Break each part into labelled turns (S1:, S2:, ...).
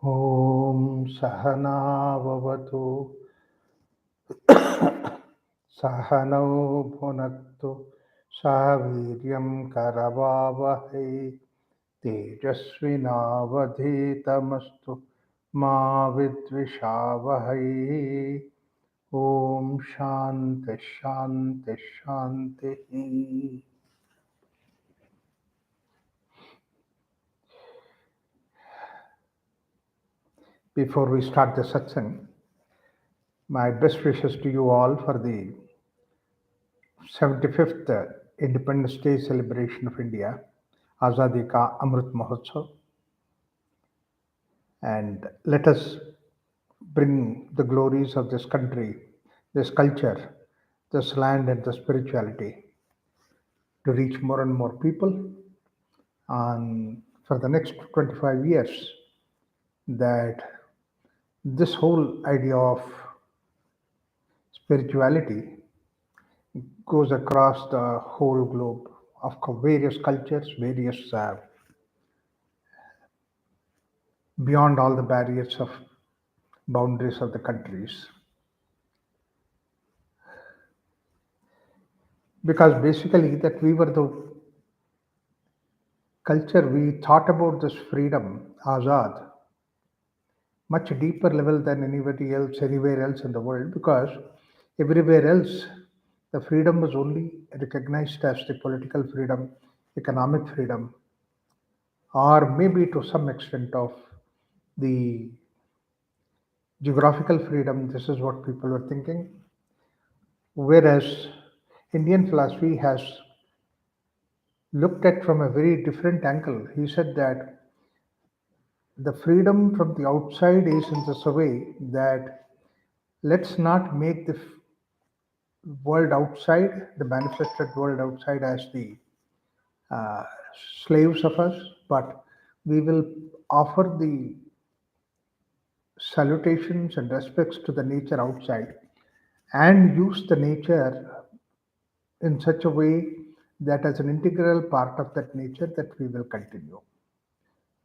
S1: ॐ सहनाववतु सहनौ भुनक्तु सह वीर्यं करवावहै तेजस्विनावधीतमस्तु मा विद्विषावहै ॐ शान्ति शान्ति शान्तिः. Before we start the satsang, my best wishes to you all for the 75th Independence Day celebration of India, Azadi Ka Amrit Mahotsav, and let us bring the glories of this country, this culture, this land, and the spirituality to reach more and more people. And for the next 25 years, that this whole idea of spirituality goes across the whole globe of various cultures, various beyond all the barriers of boundaries of the countries. Because basically, that we were the culture, we thought about this freedom, azad, much deeper level than anybody else, anywhere else in the world, because everywhere else, the freedom was only recognized as the political freedom, economic freedom, or maybe to some extent of the geographical freedom. This is what people were thinking. Whereas Indian philosophy has looked at from a very different angle. He said that the freedom from the outside is in such a way that let's not make the world outside, the manifested world outside, as the uh, slaves of us, but we will offer the salutations and respects to the nature outside and use the nature in such a way that as an integral part of that nature that we will continue.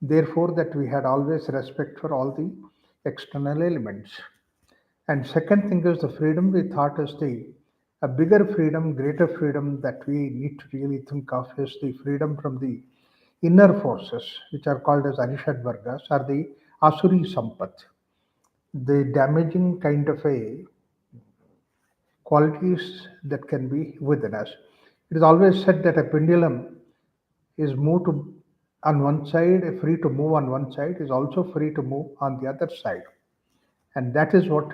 S1: Therefore, that we had always respect for all the external elements. And second thing is the freedom we thought is the a bigger freedom, greater freedom that we need to really think of is the freedom from the inner forces, which are called as Anishad Vargas, or the Asuri Sampat, the damaging kind of a qualities that can be within us. It is always said that a pendulum is moved to, on one side, free to move on one side, is also free to move on the other side. And that is what,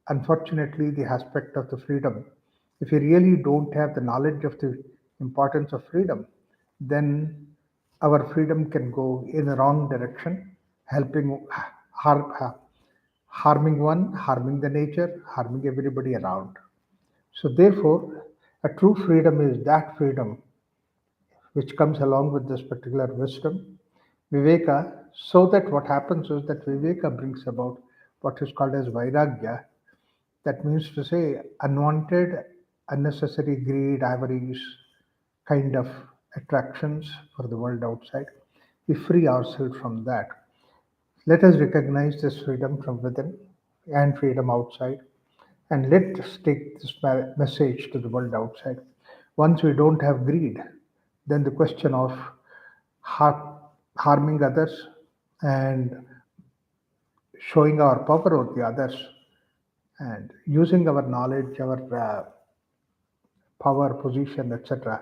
S1: unfortunately, the aspect of the freedom. If you really don't have the knowledge of the importance of freedom, then our freedom can go in the wrong direction, helping harming one, harming the nature, harming everybody around. So, therefore, a true freedom is that freedom which comes along with this particular wisdom, Viveka, so that what happens is that Viveka brings about what is called as Vairagya. That means to say unwanted, unnecessary greed, avarice, kind of attractions for the world outside. We free ourselves from that. Let us recognize this freedom from within and freedom outside, and let us take this message to the world outside. Once we don't have greed, then the question of harming others and showing our power over the others and using our knowledge, our power, position, etc.,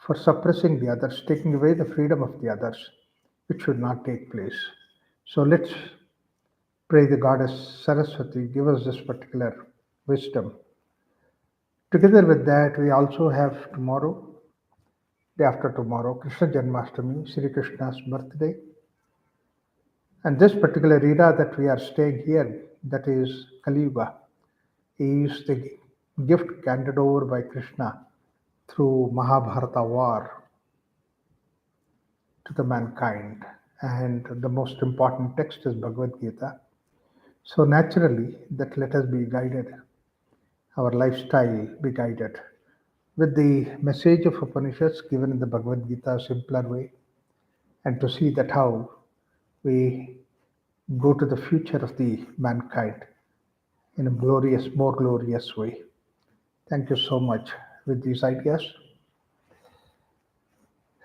S1: for suppressing the others, taking away the freedom of the others, which should not take place. So let's pray the goddess Saraswati give us this particular wisdom. Together with that, we also have tomorrow, day after tomorrow, Krishna Janmashtami, Sri Krishna's birthday. And this particular era that we are staying here, that is Kali Yuga, is the gift handed over by Krishna through Mahabharata war to the mankind. And the most important text is Bhagavad Gita. So naturally, that let us be guided, our lifestyle be guided with the message of Upanishads given in the Bhagavad Gita, simpler way, and to see that how we go to the future of the mankind in a glorious, more glorious way. Thank you so much. With these ideas,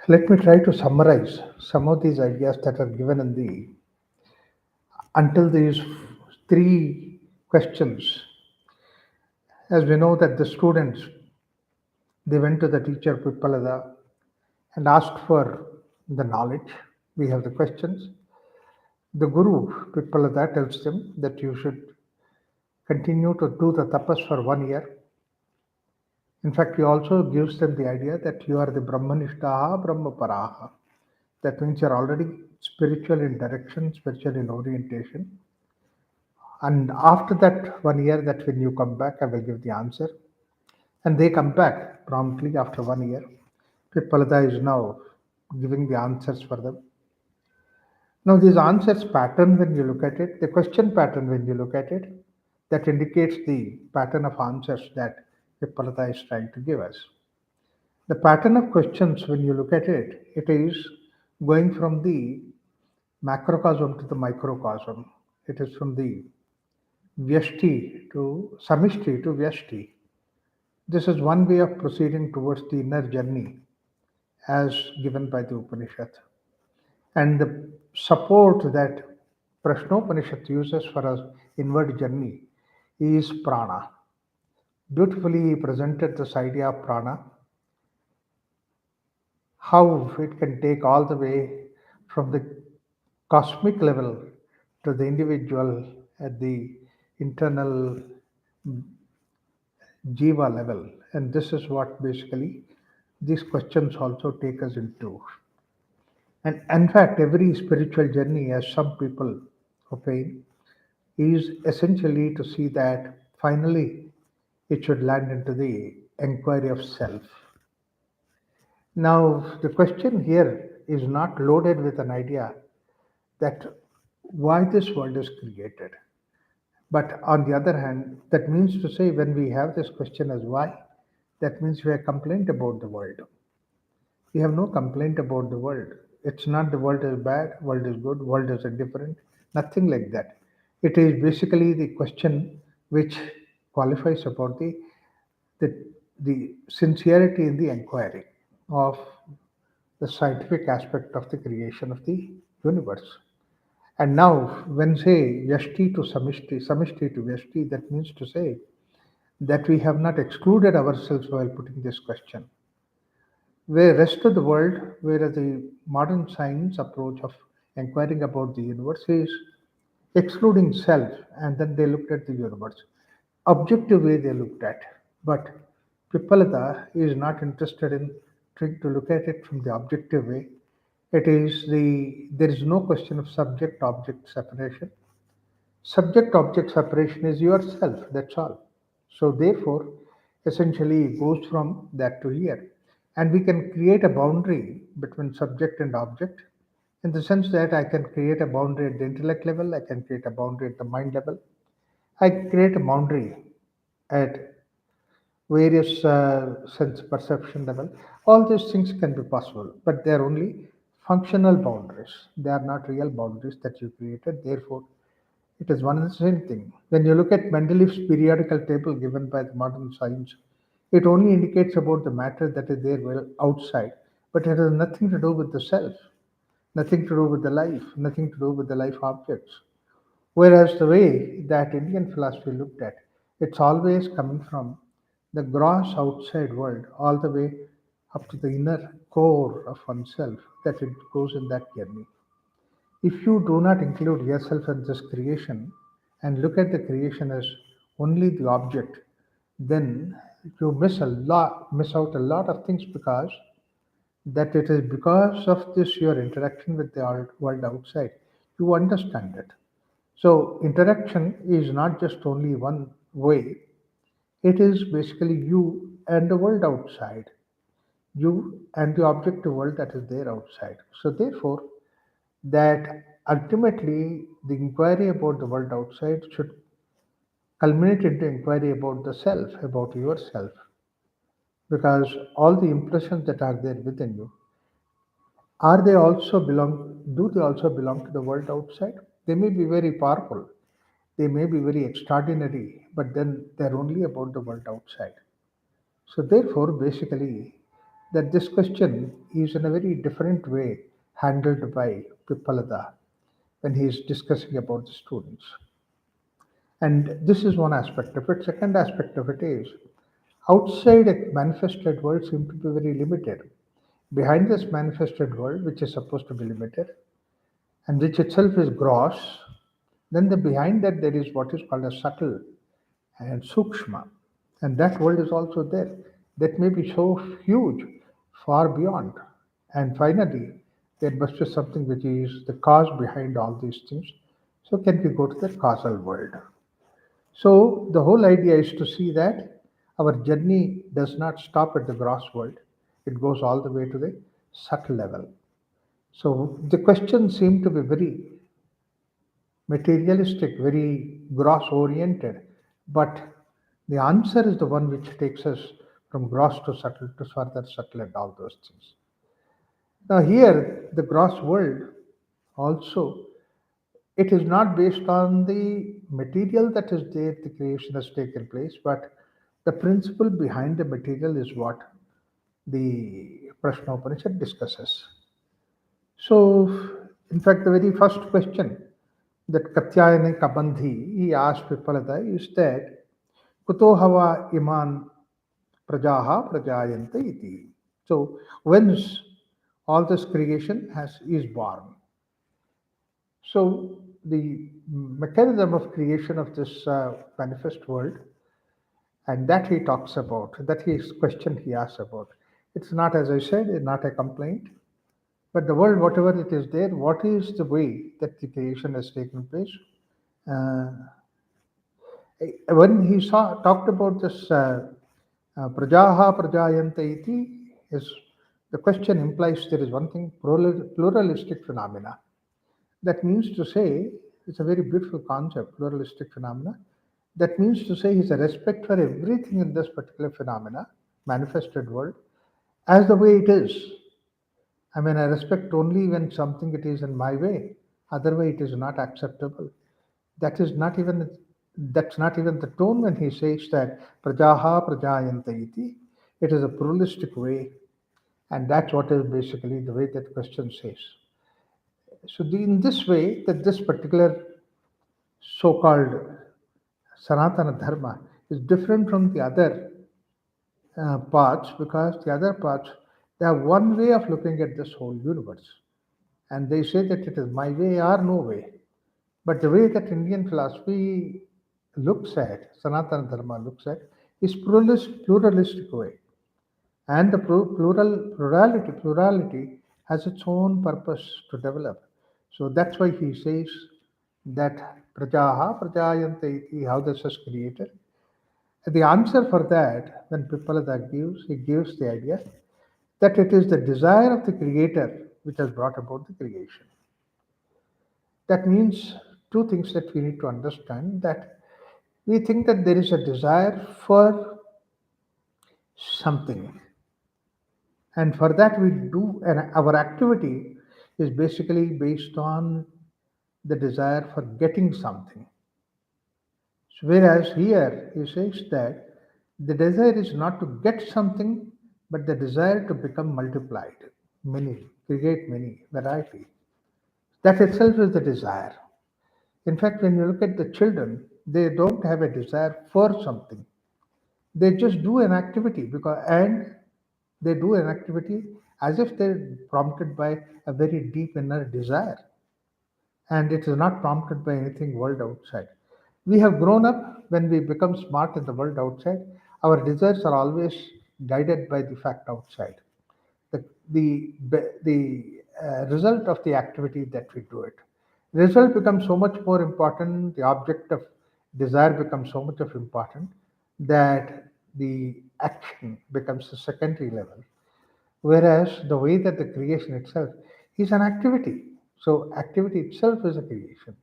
S1: let me try to summarize some of these ideas that are given in the until these three questions. As we know that the students, they went to the teacher Pipalada and asked for the knowledge. We have the questions. The Guru Pipalada tells them that you should continue to do the tapas for 1 year. In fact, he also gives them the idea that you are the Brahmanishtaha Brahmaparaha. That means you're already spiritual in direction, spiritual in orientation. And after that 1 year, that when you come back, I will give the answer. And they come back promptly after 1 year. Pipalada is now giving the answers for them. Now, these answers pattern, when you look at it, the question pattern, when you look at it, that indicates the pattern of answers that Pipalada is trying to give us. The pattern of questions, when you look at it, it is going from the macrocosm to the microcosm. It is from the Vyashti to Samishti to Vyashti. This is one way of proceeding towards the inner journey as given by the Upanishad. And the support that Prasnopanishad uses for our inward journey is prana. Beautifully he presented this idea of prana, how it can take all the way from the cosmic level to the individual at the internal jiva level. And this is what basically these questions also take us into. And in fact, every spiritual journey, as some people opine, is essentially to see that finally it should land into the inquiry of self. Now, the question here is not loaded with an idea that why this world is created. But on the other hand, that means to say when we have this question as why, that means we have complaint about the world. We have no complaint about the world. It's not the world is bad, world is good, world is indifferent, nothing like that. It is basically the question which qualifies about the, the sincerity in the inquiry of the scientific aspect of the creation of the universe. And now, when say Yashti to Samishti, Samishti to Yashti, that means to say that we have not excluded ourselves while putting this question. Where rest of the world, whereas the modern science approach of inquiring about the universe is excluding self, and then they looked at the universe. Objective way they looked at. But Pipalada is not interested in trying to look at it from the objective way. It is there is no question of subject object separation. Subject object separation is yourself, that's all. So, therefore, essentially it goes from that to here. And we can create a boundary between subject and object in the sense that I can create a boundary at the intellect level, I can create a boundary at the mind level, I create a boundary at various sense perception level. All these things can be possible, but they are only functional boundaries. They are not real boundaries that you created. Therefore, it is one and the same thing. When you look at Mendeleev's periodical table given by the modern science, it only indicates about the matter that is there well outside, but it has nothing to do with the self, nothing to do with the life, nothing to do with the life objects. Whereas the way that Indian philosophy looked at, it's always coming from the gross outside world all the way up to the inner core of oneself that it goes in that journey. If you do not include yourself in this creation and look at the creation as only the object, then you miss out a lot of things because that it is because of this your interaction with the world outside. You understand it. So interaction is not just only one way, it is basically you and the world outside, you and the objective world that is there outside. So therefore, that ultimately the inquiry about the world outside should culminate into inquiry about the self, about yourself, because all the impressions that are there within you, are they also belong, do they also belong to the world outside? They may be very powerful, they may be very extraordinary, but then they're only about the world outside. So, therefore, basically, that this question is in a very different way handled by Pippalada when he is discussing about the students. And this is one aspect of it. Second aspect of it is outside a manifested world seem to be very limited. Behind this manifested world, which is supposed to be limited and which itself is gross, then the behind that there is what is called a subtle and sukshma. And that world is also there. That may be so huge, far beyond. And finally, there must be something which is the cause behind all these things. So can we go to the causal world? So the whole idea is to see that our journey does not stop at the gross world. It goes all the way to the subtle level. So the questions seem to be very materialistic, very gross oriented, but the answer is the one which takes us from gross to further subtle and all those things. Now, here, the gross world also, it is not based on the material that is there, the creation has taken place, but the principle behind the material is what the Prasnopanishad discusses. So, in fact, the very first question that Katyayani Kabandhi he asked Pippalada is that Kuto hava iman prajaha prajayanta iti. So, whence all this creation has is born. So, the mechanism of creation of this manifest world, and that he talks about, that his question he asks about. It's not, as I said, it's not a complaint, but the world, whatever it is there, what is the way that the creation has taken place? Uh, when he talked about this prajaha prajayanta iti, is the question implies there is one thing pluralistic phenomena. That means to say, it's a very beautiful concept, pluralistic phenomena. That means to say, is a respect for everything in this particular phenomena, manifested world, as the way it is. I mean, I respect only when something it is in my way. Otherwise, it is not acceptable. That is not even that's not even the tone when he says that prajaha prajayanta iti. It is a pluralistic way, and that's what is basically the way that question says. So, in this way, that this particular so-called Sanatana Dharma is different from the other paths because the other paths they have one way of looking at this whole universe, and they say that it is my way or no way. But the way that Indian philosophy looks at, Sanatana Dharma looks at, is pluralistic way. And the plurality has its own purpose to develop. So that's why he says that prajaha prajayante iti, how this is created. The answer for that, when Pippalada gives, he gives the idea that it is the desire of the creator which has brought about the creation. That means two things that we need to understand that we think that there is a desire for something, and for that we do, and our activity is basically based on the desire for getting something. So whereas here he says that the desire is not to get something, but the desire to become multiplied, many, create many, variety. That itself is the desire. In fact, when you look at the children, they don't have a desire for something. They just do an activity because and they do an activity as if they're prompted by a very deep inner desire. And it is not prompted by anything world outside. We have grown up when we become smart in the world outside. Our desires are always guided by the fact outside. The result of the activity that we do it. Result becomes so much more important. The object of desire becomes so much of important that the action becomes the secondary level. Whereas the way that the creation itself is an activity. So activity itself is a creation.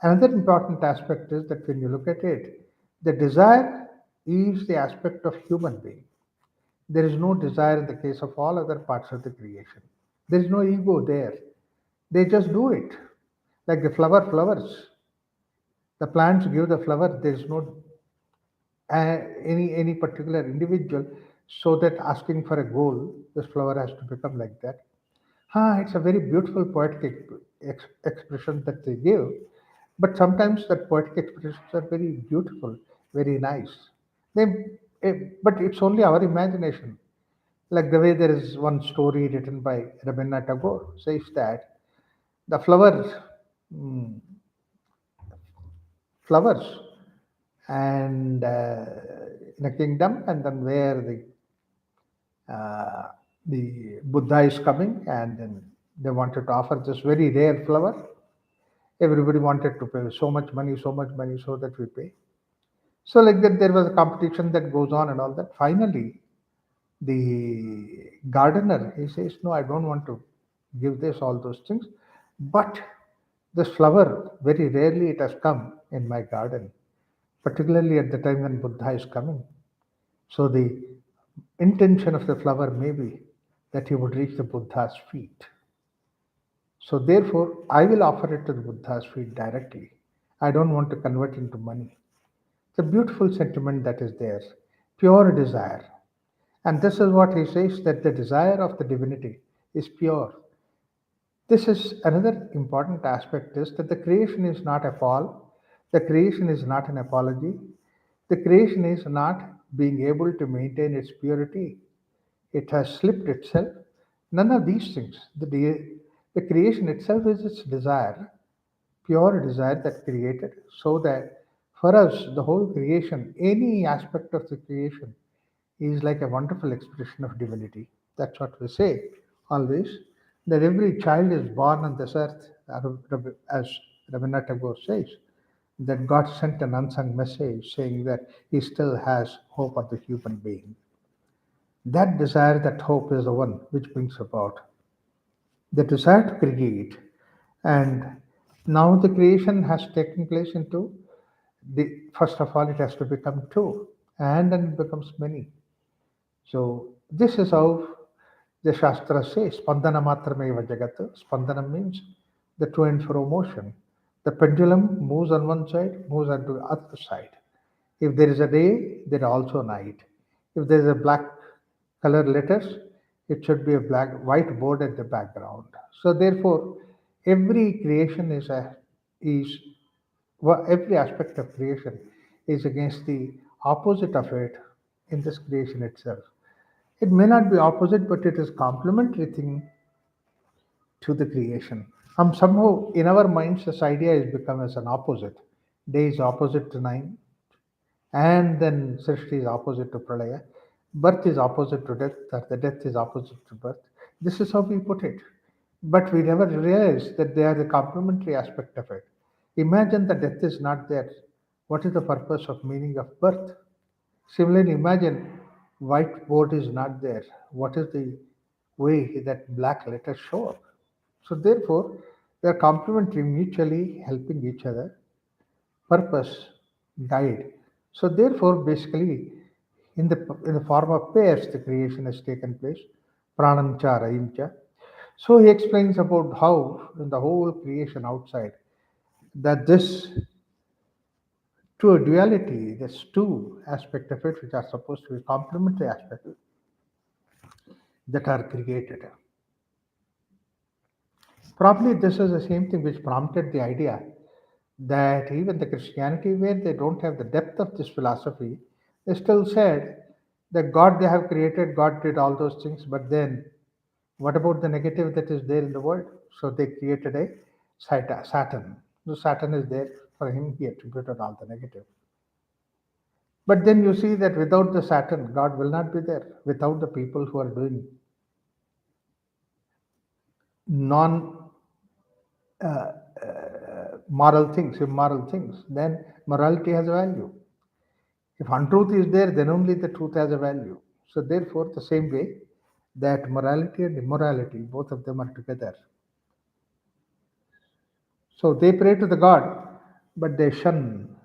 S1: Another important aspect is that when you look at it, the desire is the aspect of human being. There is no desire in the case of all other parts of the creation. There is no ego there. They just do it. Like the flower flowers, the plants give the flower. There is no any particular individual, so that asking for a goal, this flower has to become like that. It's a very beautiful poetic expression that they give, but sometimes that poetic expressions are very beautiful, very nice. They, but it's only our imagination. Like the way there is one story written by Rabindranath Tagore says that the mm, flowers and in a kingdom, and then where uh, the Buddha is coming, and then they wanted to offer this very rare flower. Everybody wanted to pay so much money, so that we pay. So like that, there was a competition that goes on and all that. Finally, the gardener he says, "No, I don't want to give this all those things, but this flower very rarely it has come in my garden, particularly at the time when Buddha is coming. So the intention of the flower may be that he would reach the Buddha's feet. So therefore, I will offer it to the Buddha's feet directly. I don't want to convert into money." It's a beautiful sentiment that is there, pure desire. And this is what he says, that the desire of the divinity is pure. This is another important aspect, is that the creation is not a fall, the creation is not an apology, the creation is not being able to maintain its purity. It has slipped itself. None of these things. The creation itself is its desire, pure desire that created, so that for us, the whole creation, any aspect of the creation, is like a wonderful expression of divinity. That's what we say always, that every child is born on this earth, as Rabindranath Tagore says, that God sent an unsung message saying that He still has hope of the human being. That desire, that hope is the one which brings about the desire to create. And now the creation has taken place into first of all, it has to become two, and then it becomes many. So this is how the Shastra says, Spandana matrameva jagat. Spandana means the to and fro motion. The pendulum moves on one side, moves on to the other side. If there is a day, there is also night. If there is a black color letters, it should be a black white board at the background. So therefore, every creation is every aspect of creation is against the opposite of it in this creation itself. It may not be opposite, but it is complementary thing to the creation. Somehow in our minds, this idea has become as an opposite. Day is opposite to night, and then Srishti is opposite to Pralaya. Birth is opposite to death, or the death is opposite to birth. This is how we put it. But we never realize that they are the complementary aspect of it. Imagine the death is not there. What is the purpose of meaning of birth? Similarly, imagine whiteboard is not there. What is the way that black letters show up? So therefore, they are complementary, mutually helping each other. Purpose, guide. So therefore, basically, in the form of pairs, the creation has taken place. Pranam cha Rahim cha. So he explains about how in the whole creation outside, that this to a duality, there's two aspect of it which are supposed to be complementary aspects that are created. Probably this is the same thing which prompted the idea that even the Christianity, where they don't have the depth of this philosophy, they still said that God they have created, God did all those things, but then what about the negative that is there in the world? So they created a Saturn. So Saturn is there for him, he attributed all the negative. But then you see that without the Saturn, God will not be there. Without the people who are doing non moral things, immoral things, then morality has a value. If untruth is there, then only the truth has a value. So therefore, the same way that morality and immorality, both of them are together. So they pray to the God, but they shun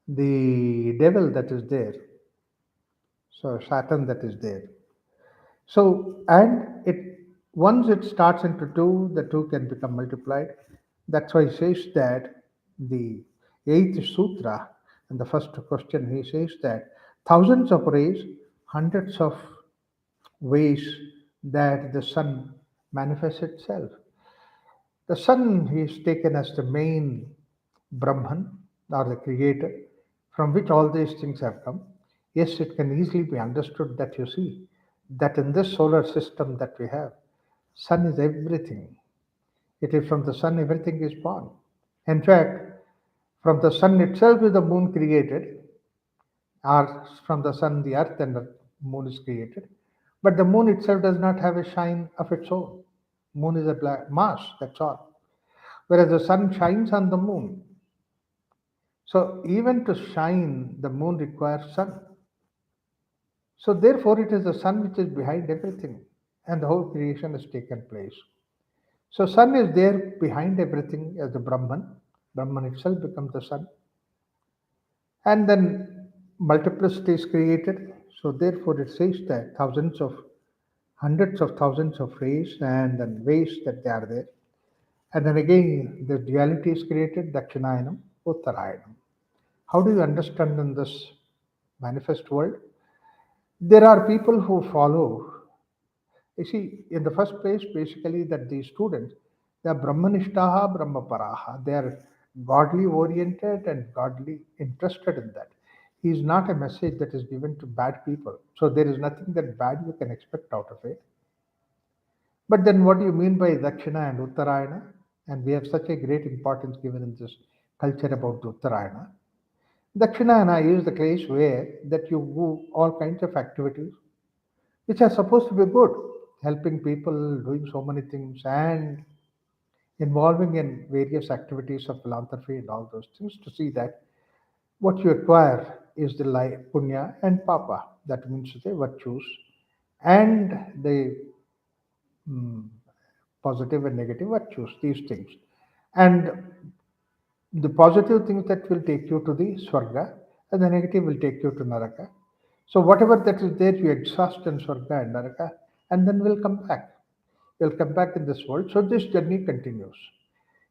S1: the devil that is there. So Satan that is there. So and it once it starts into two, the two can become multiplied. That's why he says that the eighth sutra, and the first question, he says that thousands of rays, hundreds of ways that the sun manifests itself. The sun is taken as the main Brahman or the creator from which all these things have come. Yes, it can easily be understood that you see that in this solar system that we have, sun is everything. It is from the sun everything is born. In fact, from the sun itself is the moon created, or from the sun the earth and the moon is created. But the moon itself does not have a shine of its own. Moon is a black mass, that's all. Whereas the sun shines on the moon. So even to shine, the moon requires sun. So therefore, it is the sun which is behind everything, and the whole creation has taken place. So sun is there behind everything as the Brahman. Brahman itself becomes the sun, and then multiplicity is created. So therefore, it says that thousands of hundreds of thousands of rays and then ways that they are there. And then again, the duality is created, Dakshinayanam, Uttarayanam. How do you understand in this manifest world? There are people who follow. You see, in the first place, basically, that these students, they are Brahmanishtaha, Brahmaparaha. They are godly oriented and godly interested in that. He is not a message that is given to bad people. So there is nothing that bad you can expect out of it. But then what do you mean by Dakshina and Uttarayana? And we have such a great importance given in this culture about the Uttarayana. Dakshinayana is the case where that you do all kinds of activities which are supposed to be good, helping people, doing so many things, and involving in various activities of philanthropy and all those things to see that what you acquire is the life, punya and papa. That means the virtues and the mm, positive and negative virtues, these things. And the positive things that will take you to the Swarga, and the negative will take you to Naraka. So whatever that is there, you exhaust in Swarga and Naraka, and then will come back. You'll come back in this world. So this journey continues.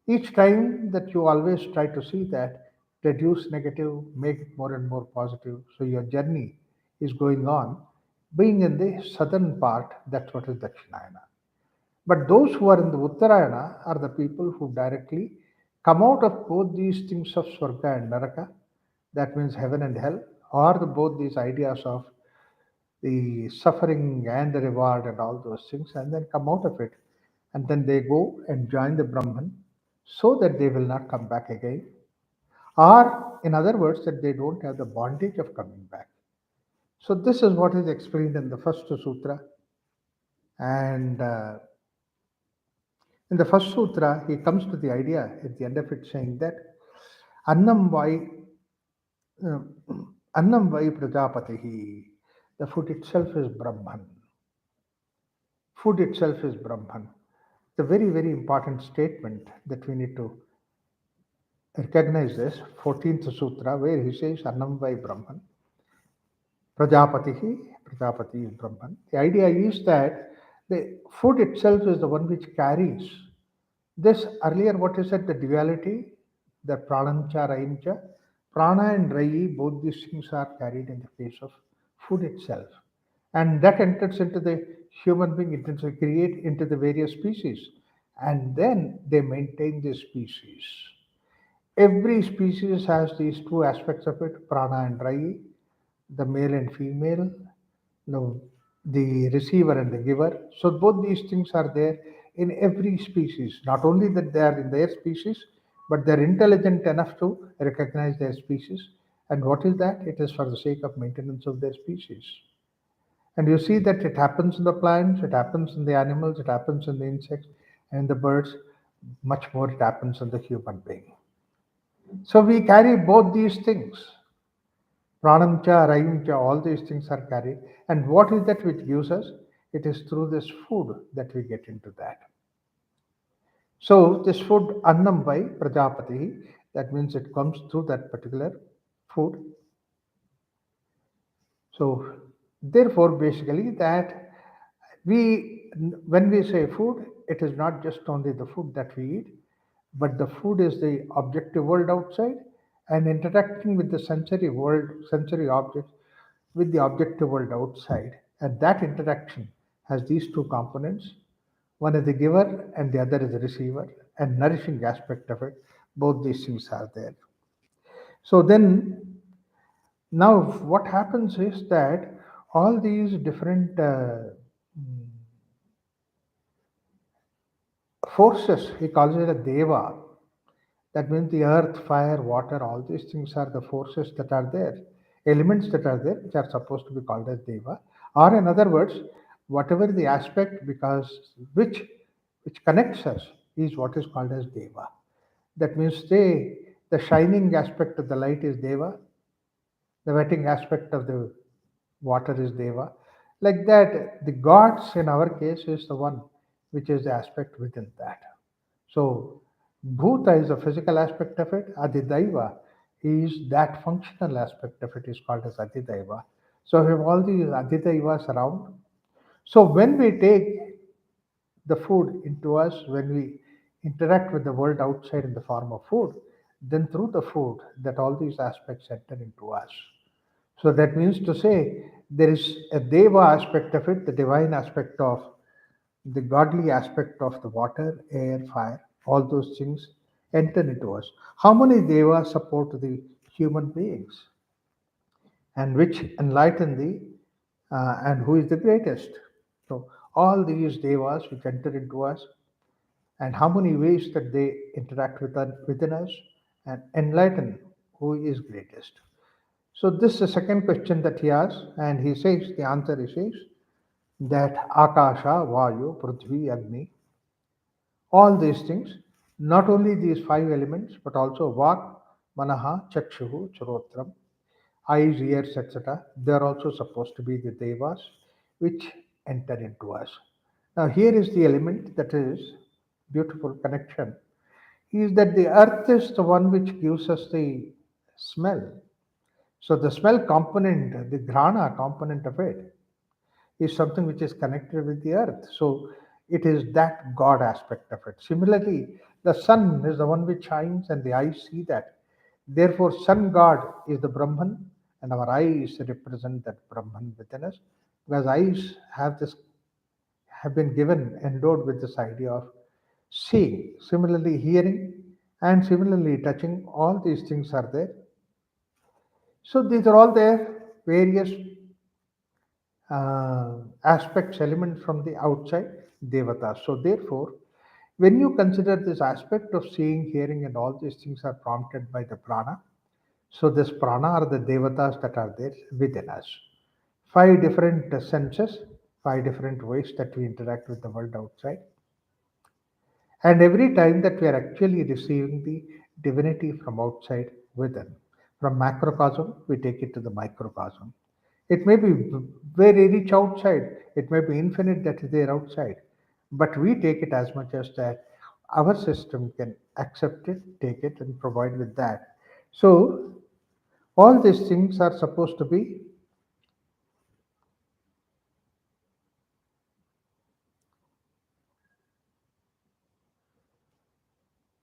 S1: Each time that you always try to see that, reduce negative, make it more and more positive. So your journey is going on. Being in the southern part, that's what is Dakshinayana. But those who are in the Uttarayana are the people who directly come out of both these things of Swarga and Naraka, that means heaven and hell, or both these ideas of the suffering and the reward and all those things, and then come out of it. And then they go and join the Brahman so that they will not come back again. Or, in other words, that they don't have the bondage of coming back. So, this is what is explained in the first sutra. And in the first sutra, he comes to the idea at the end of it saying that Annam vai, uh, Annam vai Prajapatihi. The food itself is Brahman. Food itself is Brahman. It's a very, very important statement that we need to recognize this. 14th Sutra, where he says Annam vai Brahman. Prajapati is Brahman. The idea is that the food itself is the one which carries this earlier what is said, the duality, the pranamcha, raimcha, prana and rai, both these things are carried in the case of food itself. And that enters into the human being, it enters create into the various species. And then they maintain the species. Every species has these two aspects of it, prana and rai, the male and female, no, the receiver and the giver. So both these things are there in every species. Not only that they are in their species, but they're intelligent enough to recognize their species. And what is that? It is for the sake of maintenance of their species. And you see that it happens in the plants, it happens in the animals, it happens in the insects and the birds. Much more it happens in the human being. So we carry both these things. Pranamcha, Rayumcha, all these things are carried. And what is that which gives us? It is through this food that we get into that. So this food, Annam by Prajapati, that means it comes through that particular food. So therefore, basically that when we say food, it is not just only the food that we eat, but the food is the objective world outside, and interacting with the sensory world, sensory objects with the objective world outside. And that interaction has these two components. One is the giver and the other is the receiver, and nourishing aspect of it. Both these things are there. So then, now what happens is that all these different forces, he calls it a deva. That means the earth, fire, water, all these things are the forces that are there, elements that are there, which are supposed to be called as deva. Or in other words, whatever the aspect because which connects us is what is called as deva. That means the shining aspect of the light is deva, the wetting aspect of the water is deva. Like that, the gods in our case is the one which is the aspect within that. So, Bhuta is the physical aspect of it. Adidaiva is that functional aspect of it is called as Adidaiva. So, we have all these Adidaivas around. So, when we take the food into us, when we interact with the world outside in the form of food, then through the food, that all these aspects enter into us. So, that means to say there is a Deva aspect of it, the divine aspect of the godly aspect of the water, air, fire, all those things enter into us. How many devas support the human beings and which enlighten the and who is the greatest? So all these devas which enter into us and how many ways that they interact within us and enlighten who is greatest. So this is the second question that he asks, and he says the answer he says that Akasha, Vayu, Prithvi, Agni, all these things, not only these five elements, but also Vak, Manaha, Chakshuhu, Charotram, eyes, ears, etc. They are also supposed to be the devas which enter into us. Now, here is the element that is beautiful connection is that the earth is the one which gives us the smell. So, the smell component, the grana component of it, is something which is connected with the earth. So it is that God aspect of it. Similarly, the sun is the one which shines and the eyes see that. Therefore, sun God is the Brahman and our eyes represent that Brahman within us because eyes have been given, endowed with this idea of seeing. Similarly, hearing and similarly touching, all these things are there. So these are all there, various aspects, elements from the outside, devatas. So, therefore, when you consider this aspect of seeing, hearing, and all these things are prompted by the prana, so this prana are the devatas that are there within us. Five different senses, five different ways that we interact with the world outside. And every time that we are actually receiving the divinity from outside within, from macrocosm, we take it to the microcosm. It may be very rich outside, it may be infinite that is there outside, but we take it as much as that our system can accept it, take it, and provide with that. So, all these things are supposed to be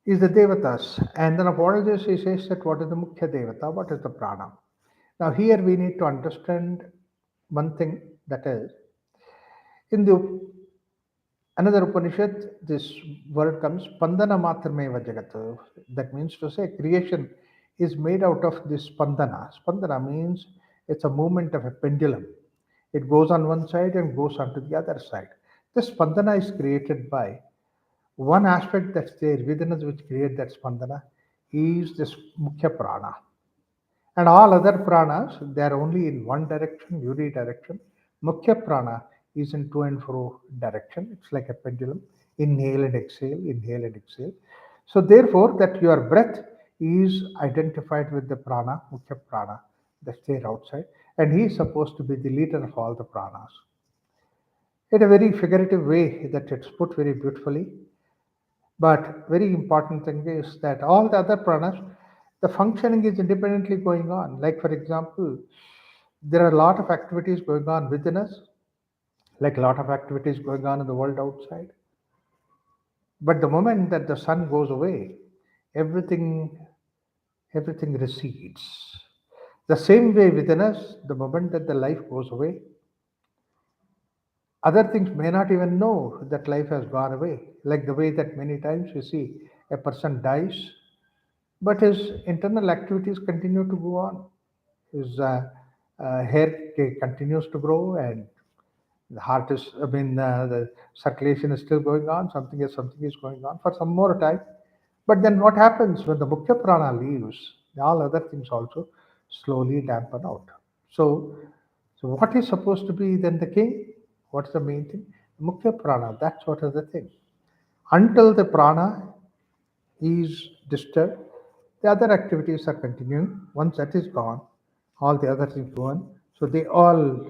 S1: is the devatas. And then upon this, he says that what is the mukhya devata, what is the prana. Now, here we need to understand one thing that is in the another Upanishad, this word comes Pandana Matrameva Jagat. That means to say creation is made out of this Spandana. Spandana means it's a movement of a pendulum. It goes on one side and goes on to the other side. This Spandana is created by one aspect that's there within us which create that Spandana is this Mukhya Prana. And all other pranas, they are only in one direction, unidirection. Mukhya prana is in to and fro direction. It's like a pendulum. Inhale and exhale, inhale and exhale. So therefore, that your breath is identified with the prana, Mukhya prana, that's there outside. And he is supposed to be the leader of all the pranas. In a very figurative way that it's put very beautifully. But very important thing is that all the other pranas, the functioning is independently going on. Like for example, there are a lot of activities going on within us, like a lot of activities going on in the world outside. But the moment that the sun goes away, everything everything recedes. The same way within us, the moment that the life goes away, other things may not even know that life has gone away. Like the way that many times you see a person dies, but his internal activities continue to go on. His hair continues to grow, and the heart is, the circulation is still going on. Something is going on for some more time. But then what happens when the Mukhya Prana leaves? All other things also slowly dampen out. So, so what is supposed to be then the king? What's the main thing? Mukhya Prana. That's what is the thing. Until the prana is disturbed, the other activities are continuing. Once that is gone, all the other things go on. So they all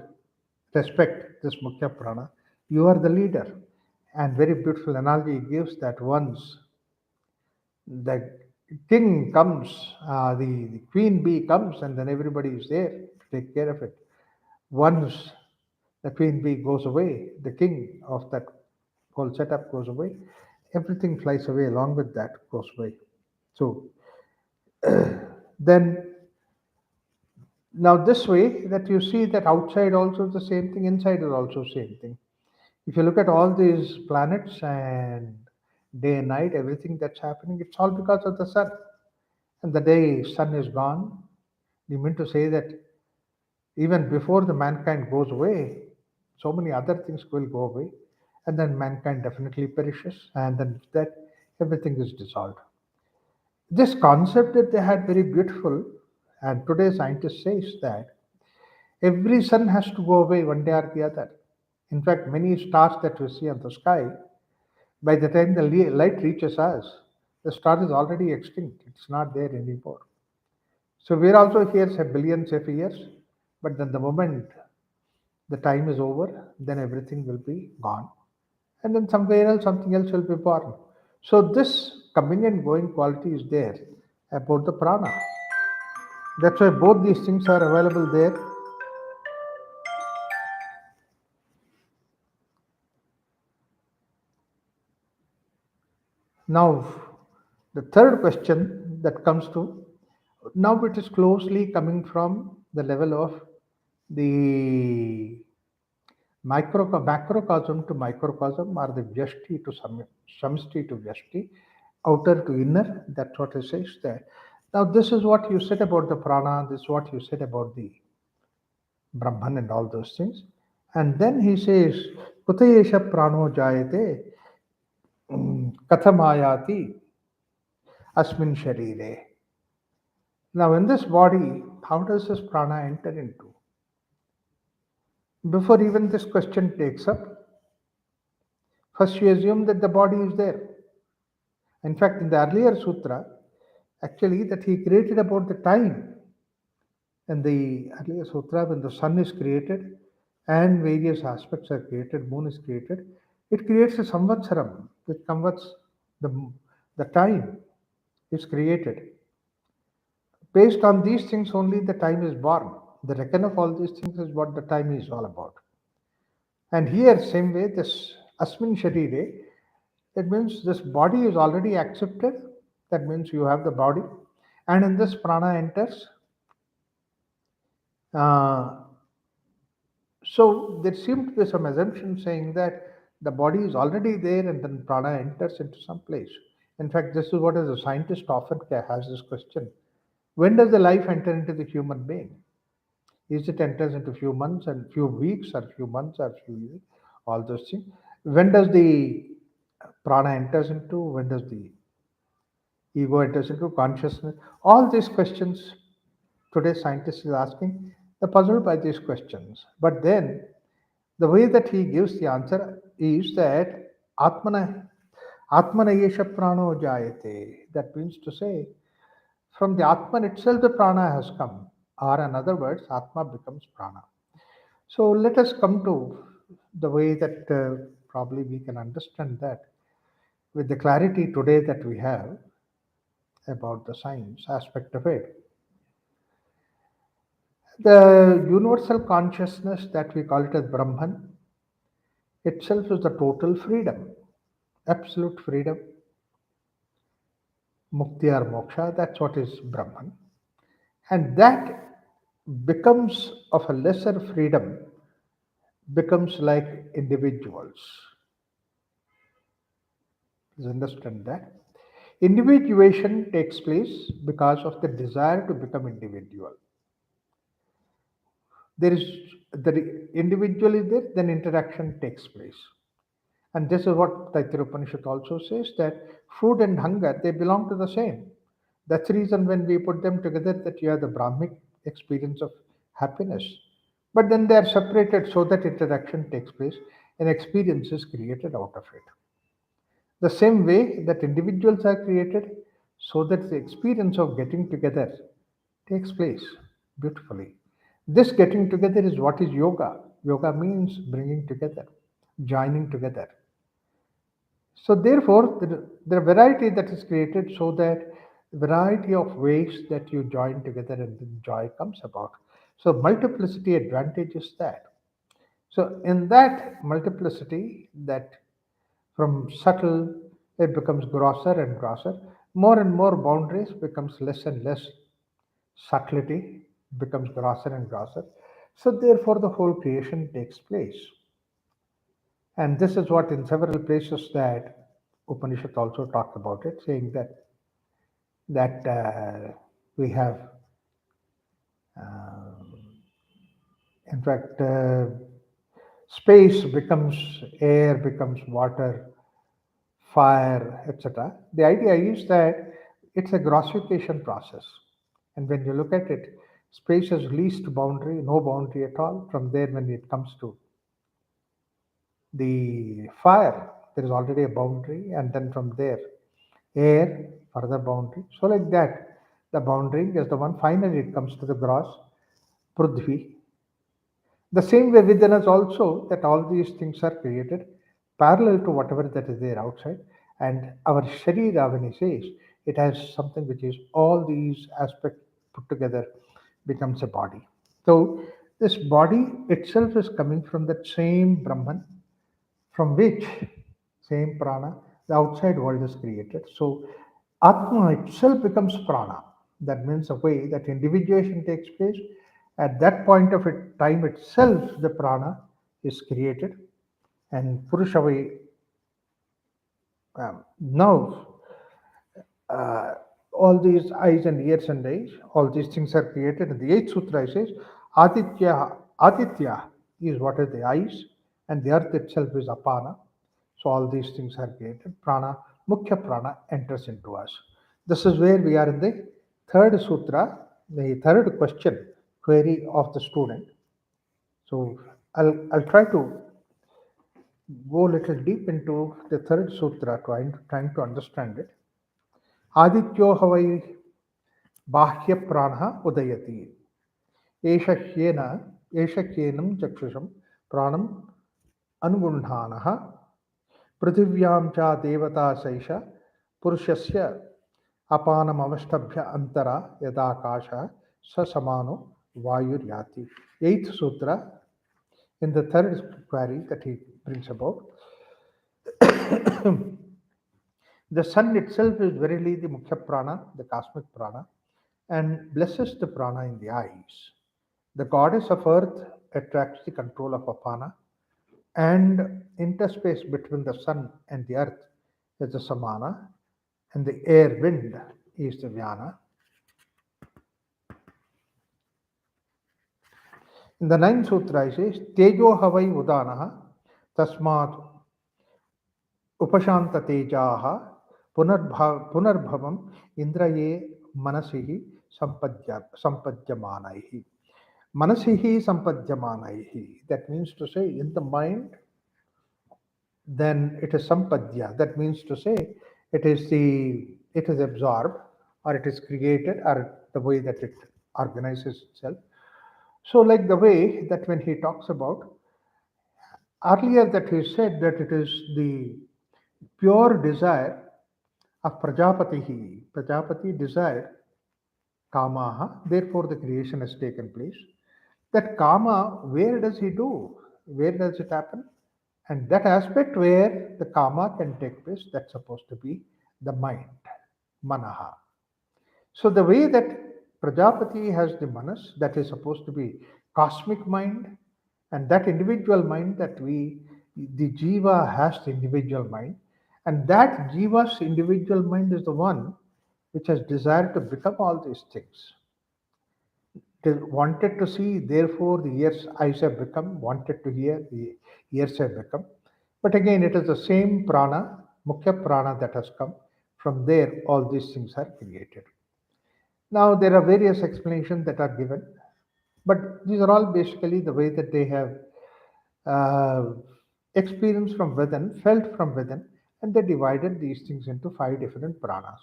S1: respect this Mukhya Prana. You are the leader. And very beautiful analogy he gives that once the king comes, the queen bee comes, and then everybody is there to take care of it. Once the queen bee goes away, the king of that whole setup goes away, everything flies away along with that, goes away. So then, now this way that you see that outside also is the same thing, inside is also same thing. If you look at all these planets and day and night, everything that's happening, it's all because of the sun. And the day sun is gone, you mean to say that even before the mankind goes away, so many other things will go away, and then mankind definitely perishes, and then that everything is dissolved. This concept that they had very beautiful, and today scientists says that every sun has to go away one day or the other. In fact, many stars that we see on the sky, by the time the light reaches us, the star is already extinct. It's not there anymore. So we're also here say billions of years, but then the moment the time is over, then everything will be gone. And then somewhere else, something else will be born. So this coming and going quality is there about the prana. That's why both these things are available there. Now, the third question that comes to, now it is closely coming from the level of the macrocosm to microcosm, or the vyashti to samshti to vyashti, outer to inner. That's what it says there. Now, this is what you said about the prana, this is what you said about the Brahman and all those things. And then he says, Kutayesha prano jayate kathamayati asmin sharire. Now, in this body, how does this prana enter into? Before even this question takes up, first you assume that the body is there. In fact, in the earlier sutra, actually, that he created about the time. In the earlier sutra, when the sun is created and various aspects are created, moon is created, it creates a samvatsaram, which converts the, the time is created. Based on these things only, the time is born. The reckon of all these things is what the time is all about. And here, same way, this Asmin Sharire, that means this body is already accepted. That means you have the body. And in this prana enters. Uh, so there seemed to be some assumption saying that the body is already there and then prana enters into some place. In fact, this is what as a scientist often has this question. When does the life enter into the human being? Is it enters into few months and few weeks or few months or few years? All those things. When does the prana enters into? When does the ego enters into consciousness? All these questions today scientists is asking. They're puzzled by these questions. But then the way that he gives the answer is that Atmana Atmana yesha prano jayate. That means to say, from the Atman itself the prana has come. Or in other words, Atma becomes prana. So let us come to the way that probably we can understand that with the clarity today that we have about the science aspect of it. The universal consciousness that we call it as Brahman itself is the total freedom, absolute freedom. mukti or moksha, that's what is Brahman. And that becomes of a lesser freedom, becomes like individuals. Please understand that. Individuation takes place because of the desire to become individual. There is the individual is there, then interaction takes place. And this is what Taittiriya Upanishad also says that food and hunger they belong to the same. That's the reason when we put them together that you have the Brahmic experience of happiness. But then they are separated so that interaction takes place and experience is created out of it. The same way that individuals are created so that the experience of getting together takes place beautifully. This getting together is what is yoga. Yoga means bringing together, joining together. So therefore, the variety that is created so that variety of ways that you join together and then joy comes about. So multiplicity advantage is that. So in that multiplicity, that from subtle it becomes grosser and grosser, more and more boundaries becomes less and less subtlety becomes grosser and grosser. So therefore, the whole creation takes place. And this is what in several places that Upanishad also talked about it, saying that we have, um, in fact, space becomes air, becomes water, fire, etc. The idea is that it's a grossification process. And when you look at it, space has least boundary, no boundary at all. From there, when it comes to the fire, there is already a boundary, and then from there, air, further boundary. So, like that, the boundary is the one. Finally, it comes to the gross, Prithvi. The same way within us also, that all these things are created parallel to whatever that is there outside. And our Sharira, when he says, it has something which is all these aspects put together becomes a body. So, this body itself is coming from that same Brahman from which same prana the outside world is created. So Atma itself becomes prana. That means a way that individuation takes place. At that point of it, time itself, the prana is created, and Purusha way. Now, uh, all these eyes and ears and eyes, all these things are created. And the eighth sutra says, Aditya is what is the eyes, and the earth itself is apana. So all these things are created. Prana, Mukhya Prana enters into us. This is where we are in the third sutra, the third question, query of the student. So I'll try to go a little deep into the third sutra, trying to understand it. Adityo havai bahya prana udayati. एष ह्येन एष ह्येनं चक्षुषं प्राणम् अनुगुण्हानः पृथिव्यां च देवता सैष पुरुषस्य अपानमवष्टभ्य अन्तरा यदाकाशः स समानो वायुर्याति. Eighth sutra in the third query that he brings about. The sun itself is verily the Mukhya Prana, the cosmic prana, and blesses the prana in the eyes. The goddess of earth attracts the control of Apana, and interspace between the sun and the earth is the Samana, and the air wind is the Vyana. In the ninth sutra, it says, Tejo havai udanaha tasmat उपशांत तेजाः पुनर्भवम् इंद्रिये मनसिः संपद्यमानैः. Manasihi sampadyamanaihi. That means to say, in the mind, then it is sampadya. That means to say, it is absorbed, or it is created, or the way that it organizes itself. So, like the way that when he talks about earlier, that he said that it is the pure desire of Prajapati. Prajapati desired kamaha, therefore the creation has taken place. That kama, where does he do? Where does it happen? And that aspect where the kama can take place, that's supposed to be the mind. manaha. So the way that Prajapati has the manas, that is supposed to be cosmic mind, and that individual mind that the jiva has the individual mind, and that jiva's individual mind is the one which has desired to become all these things. They wanted to see, therefore the ears, eyes have become, wanted to hear, the ears have become. But again, it is the same prana, Mukhya prana that has come. From there, all these things are created. Now, there are various explanations that are given, but these are all basically the way that they have uh, experienced from within, felt from within, and they divided these things into five different pranas.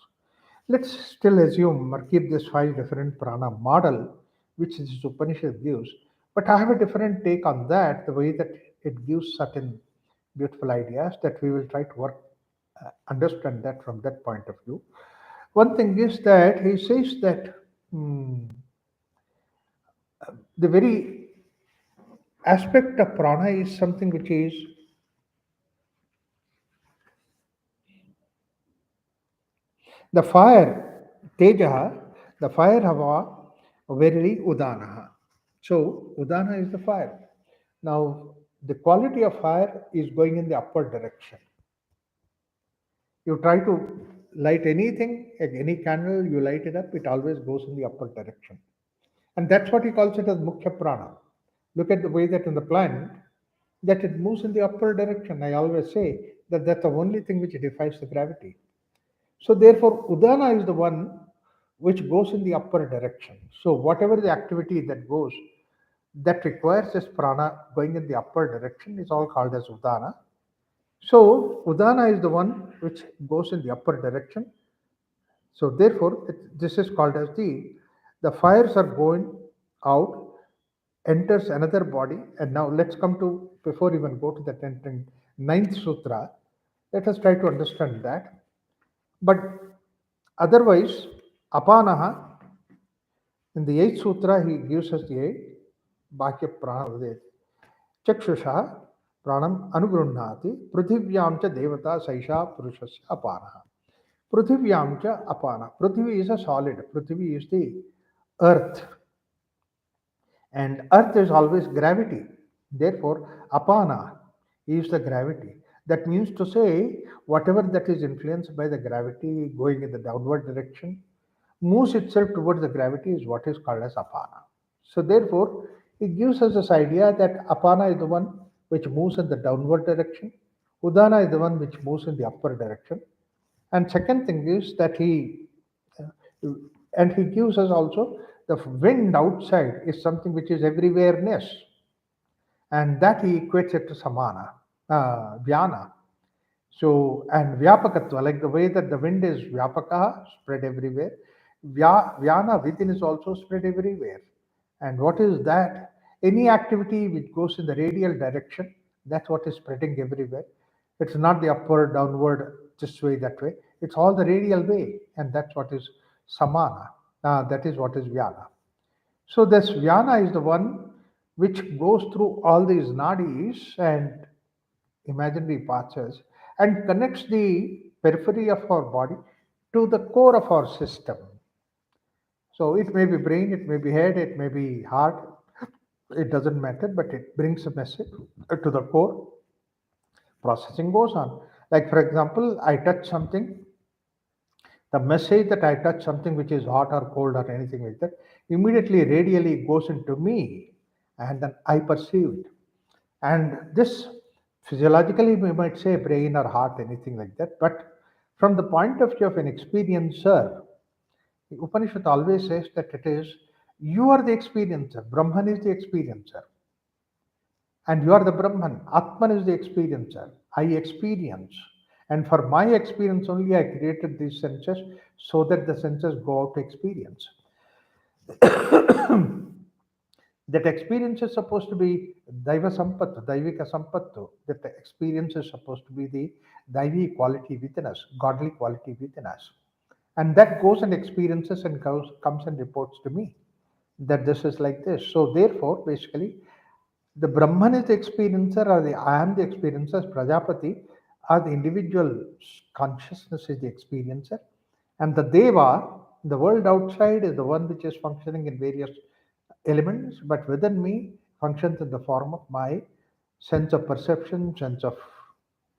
S1: Let's still assume or keep this five different prana model, which this Upanishad gives, but I have a different take on that, the way that it gives certain beautiful ideas that we will try to work, understand that from that point of view. One thing is that he says that hmm, the very aspect of prana is something which is the fire, teja, the fire hava, verily udana. So, udana is the fire. Now, the quality of fire is going in the upward direction. You try to light anything, like any candle, you light it up, it always goes in the upward direction. And that's what he calls it as Mukhya Prana. Look at the way that in the plant, that it moves in the upward direction. I always say that that's the only thing which defies the gravity. So therefore, Uddana is the one which goes in the upper direction. So whatever the activity that goes, that requires this prana going in the upper direction is all called as Uddana. So Uddana is the one which goes in the upper direction. So therefore, this is called as the fires are going out, enters another body. And now let's come to, before even go to the 10th and 9th sutra, let us try to understand that. But otherwise, apanaha, in the 8th sutra, he gives us the 8 Bhakya Prana Chakshusha Pranam Anugrunhati Pruthivyam cha Devata Saisha Purushasya Apanaha. Pruthivyam cha Apana. Prithvi is a solid. Prithvi is the earth. And earth is always gravity. Therefore, apana is the gravity. That means to say, whatever that is influenced by the gravity going in the downward direction moves itself towards the gravity is what is called as apana. So, therefore, it gives us this idea that apana is the one which moves in the downward direction, udana is the one which moves in the upper direction. And second thing is that and he gives us also the wind outside is something which is everywhereness, and that he equates it to samana, vyana. So, and vyapakatva, like the way that the wind is vyapaka, spread everywhere, vyana within is also spread everywhere. And what is that? Any activity which goes in the radial direction, that's what is spreading everywhere. It's not the upward, downward, this way, that way. It's all the radial way, and that's what is samana. That is what is vyana. So this vyana is the one which goes through all these nadis and imaginary parts and connects the periphery of our body to the core of our system. So it may be brain, it may be head, it may be heart, it doesn't matter, but it brings a message to the core. Processing goes on. Like, for example, I touch something, the message that I touch something which is hot or cold or anything like that immediately radially goes into me and then I perceive it. And this physiologically we might say brain or heart, anything like that. But from the point of view of an experiencer, the Upanishad always says that it is you are the experiencer, Brahman is the experiencer, and you are the Brahman. Atman is the experiencer. I experience. And for my experience only, I created these senses so that the senses go out to experience. That experience is supposed to be Daiva Sampattu, Daivika Sampattu. That the experience is supposed to be the Daivi quality within us, godly quality within us. And that goes and experiences and comes and reports to me that this is like this. So, therefore, basically, the Brahman is the experiencer, or the I am the experiencer, Prajapati, or the individual consciousness is the experiencer, And the Deva, the world outside, is the one which is functioning in various elements, but within me functions in the form of my sense of perception, sense of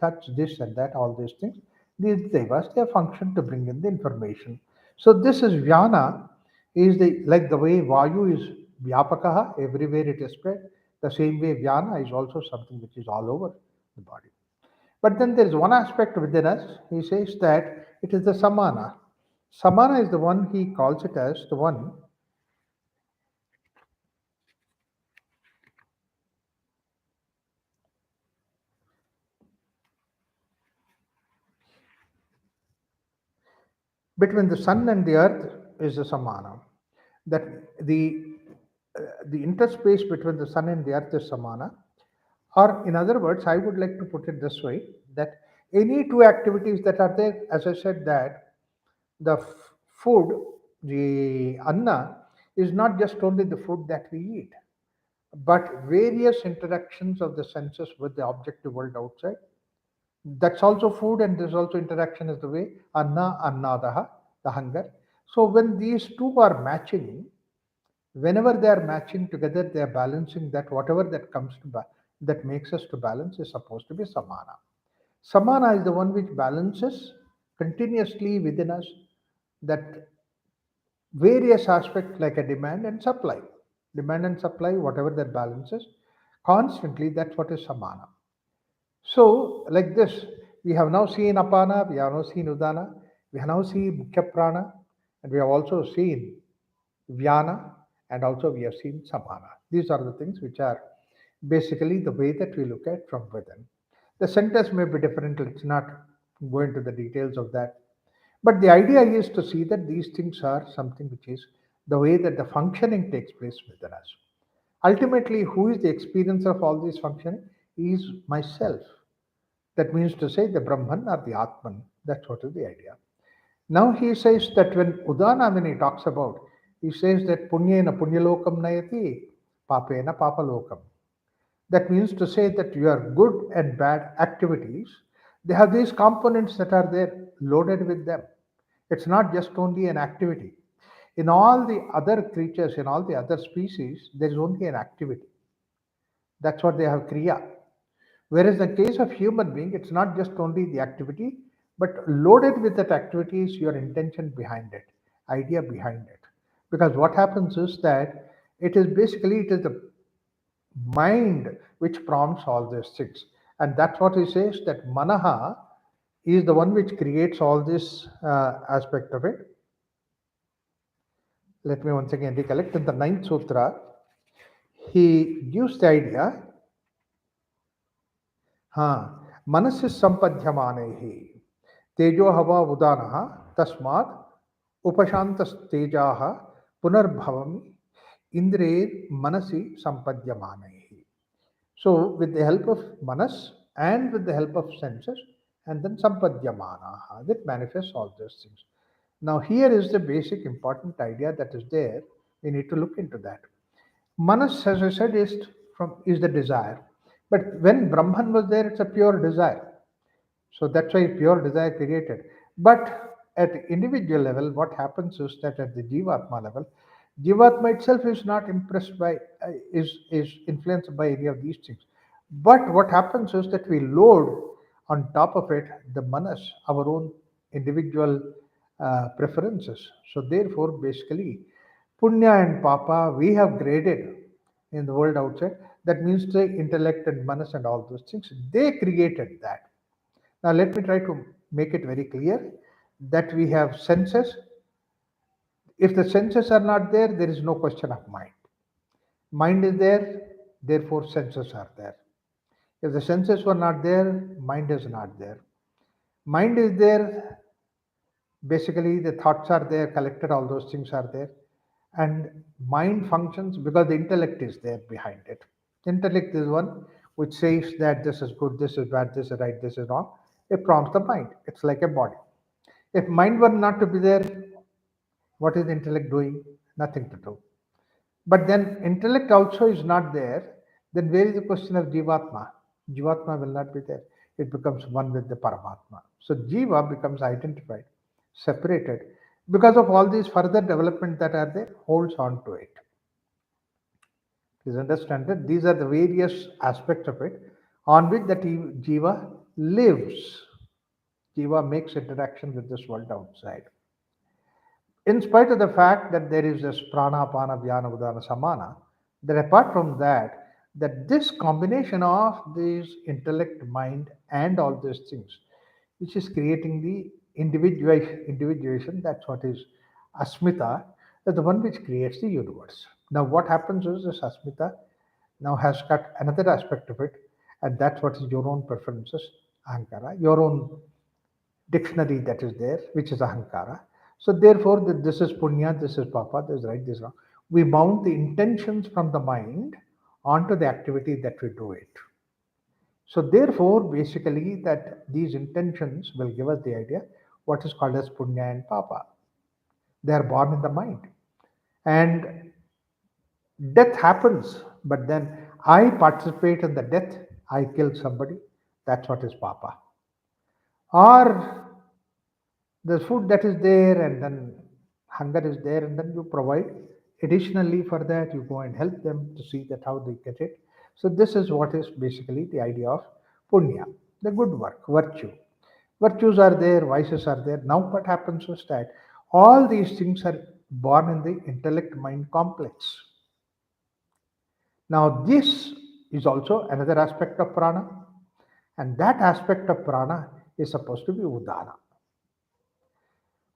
S1: touch, this and that, all these things. These devas, they function to bring in the information. So this is Vyana, is the like the way Vayu is Vyapakaha, everywhere it is spread. The same way Vyana is also something which is all over the body. But then there is one aspect within us. He says that it is the Samana. Samana is the one, he calls it as the one between the sun and the earth is the Samana. That the interspace between the sun and the earth is Samana. Or in other words, I would like to put it this way, that any two activities that are there, as I said, that the food, the anna, is not just only the food that we eat, but various interactions of the senses with the objective world outside. That's also food, and there's also interaction is the way anna, annadaha, the hunger. So when these two are matching, whenever they are matching together, they are balancing that whatever that comes to that makes us to balance is supposed to be samana. Samana is the one which balances continuously within us that various aspects like a demand and supply. Demand and supply, whatever that balances, constantly, that's what is samana. So, like this, we have now seen apana, we have now seen udana, we have now seen mukhya prana, and we have also seen vyana, and also we have seen samana. These are the things which are basically the way that we look at from within. The centers may be different, let's not go into the details of that. But the idea is to see that these things are something which is the way that the functioning takes place within us. Ultimately, who is the experience of all these functioning? Is myself. That means to say the Brahman or the Atman. That's what is the idea. Now he says that when Uddana, when he talks about, he says that punyena punyalokam nayati, papena papalokam. That means to say that your good and bad activities, they have these components that are there loaded with them. It's not just only an activity. In all the other creatures, in all the other species, there is only an activity. That's what they have kriya. Whereas in the case of human being, it's not just only the activity, but loaded with that activity is your intention behind it, idea behind it. Because what happens is that it is the mind which prompts all these things. And that's what he says that manaha is the one which creates all this aspect of it. Let me once again recollect. In the ninth sutra, he gives the idea, मनसि सम्पद्यमानैः तेजो हवा उदानः तस्मात् उपशान्तस्तेजाः पुनर्भवम् इंद्रेर मनसि सम्पद्यमानैः. So, with the help of manas and with the help of senses, and then sampadyamana, that manifests all those things. Now, here is the basic important idea that is there. We need to look into that. Manas, as I said, is the desire. But when Brahman was there, it's a pure desire. So that's why pure desire created. But at individual level, what happens is that at the Jivatma level, Jivatma itself is not impressed by, is influenced by any of these things. But what happens is that we load on top of it the manas, our own individual preferences. So therefore, basically, punya and papa we have graded in the world outside. That means the intellect and manas and all those things. They created that. Now, let me try to make it very clear that we have senses. If the senses are not there, there is no question of mind. Mind is there, therefore, senses are there. If the senses were not there, mind is not there. Mind is there, basically, the thoughts are there, collected, all those things are there. And mind functions because the intellect is there behind it. Intellect is one which says that this is good, this is bad, this is right, this is wrong. It prompts the mind. It's like a body. If mind were not to be there, what is intellect doing? Nothing to do. But then intellect also is not there, then where is the question of Jivatma? Jivatma will not be there. It becomes one with the Paramatma. So Jiva becomes identified separated, because of all these further development that are there, holds on to it. Please understand that these are the various aspects of it on which the jiva lives. Jiva makes interaction with this world outside. In spite of the fact that there is this prana, apana, vyana, udana, samana, that apart from that, that this combination of this intellect, mind, and all these things, which is creating the individuation, that's what is asmita, is the one which creates the universe. Now, what happens is this asmita now has got another aspect of it, and that's what is your own preferences, ahankara, your own dictionary that is there, which is ahankara. So therefore, this is punya, this is papa, this is right, this is wrong. We mount the intentions from the mind onto the activity that we do it. So therefore, basically, that these intentions will give us the idea what is called as punya and papa. They are born in the mind, and death happens. But then I participate in the death. I kill somebody. That's what is papa. Or the food that is there and then hunger is there and then you provide additionally for that you go and help them to see that how they get it. So this is what is basically the idea of punya, the good work, virtues are there, vices are there. Now what happens is that all these things are born in the intellect mind complex. Now this is also another aspect of prana, and that aspect of prana is supposed to be udana.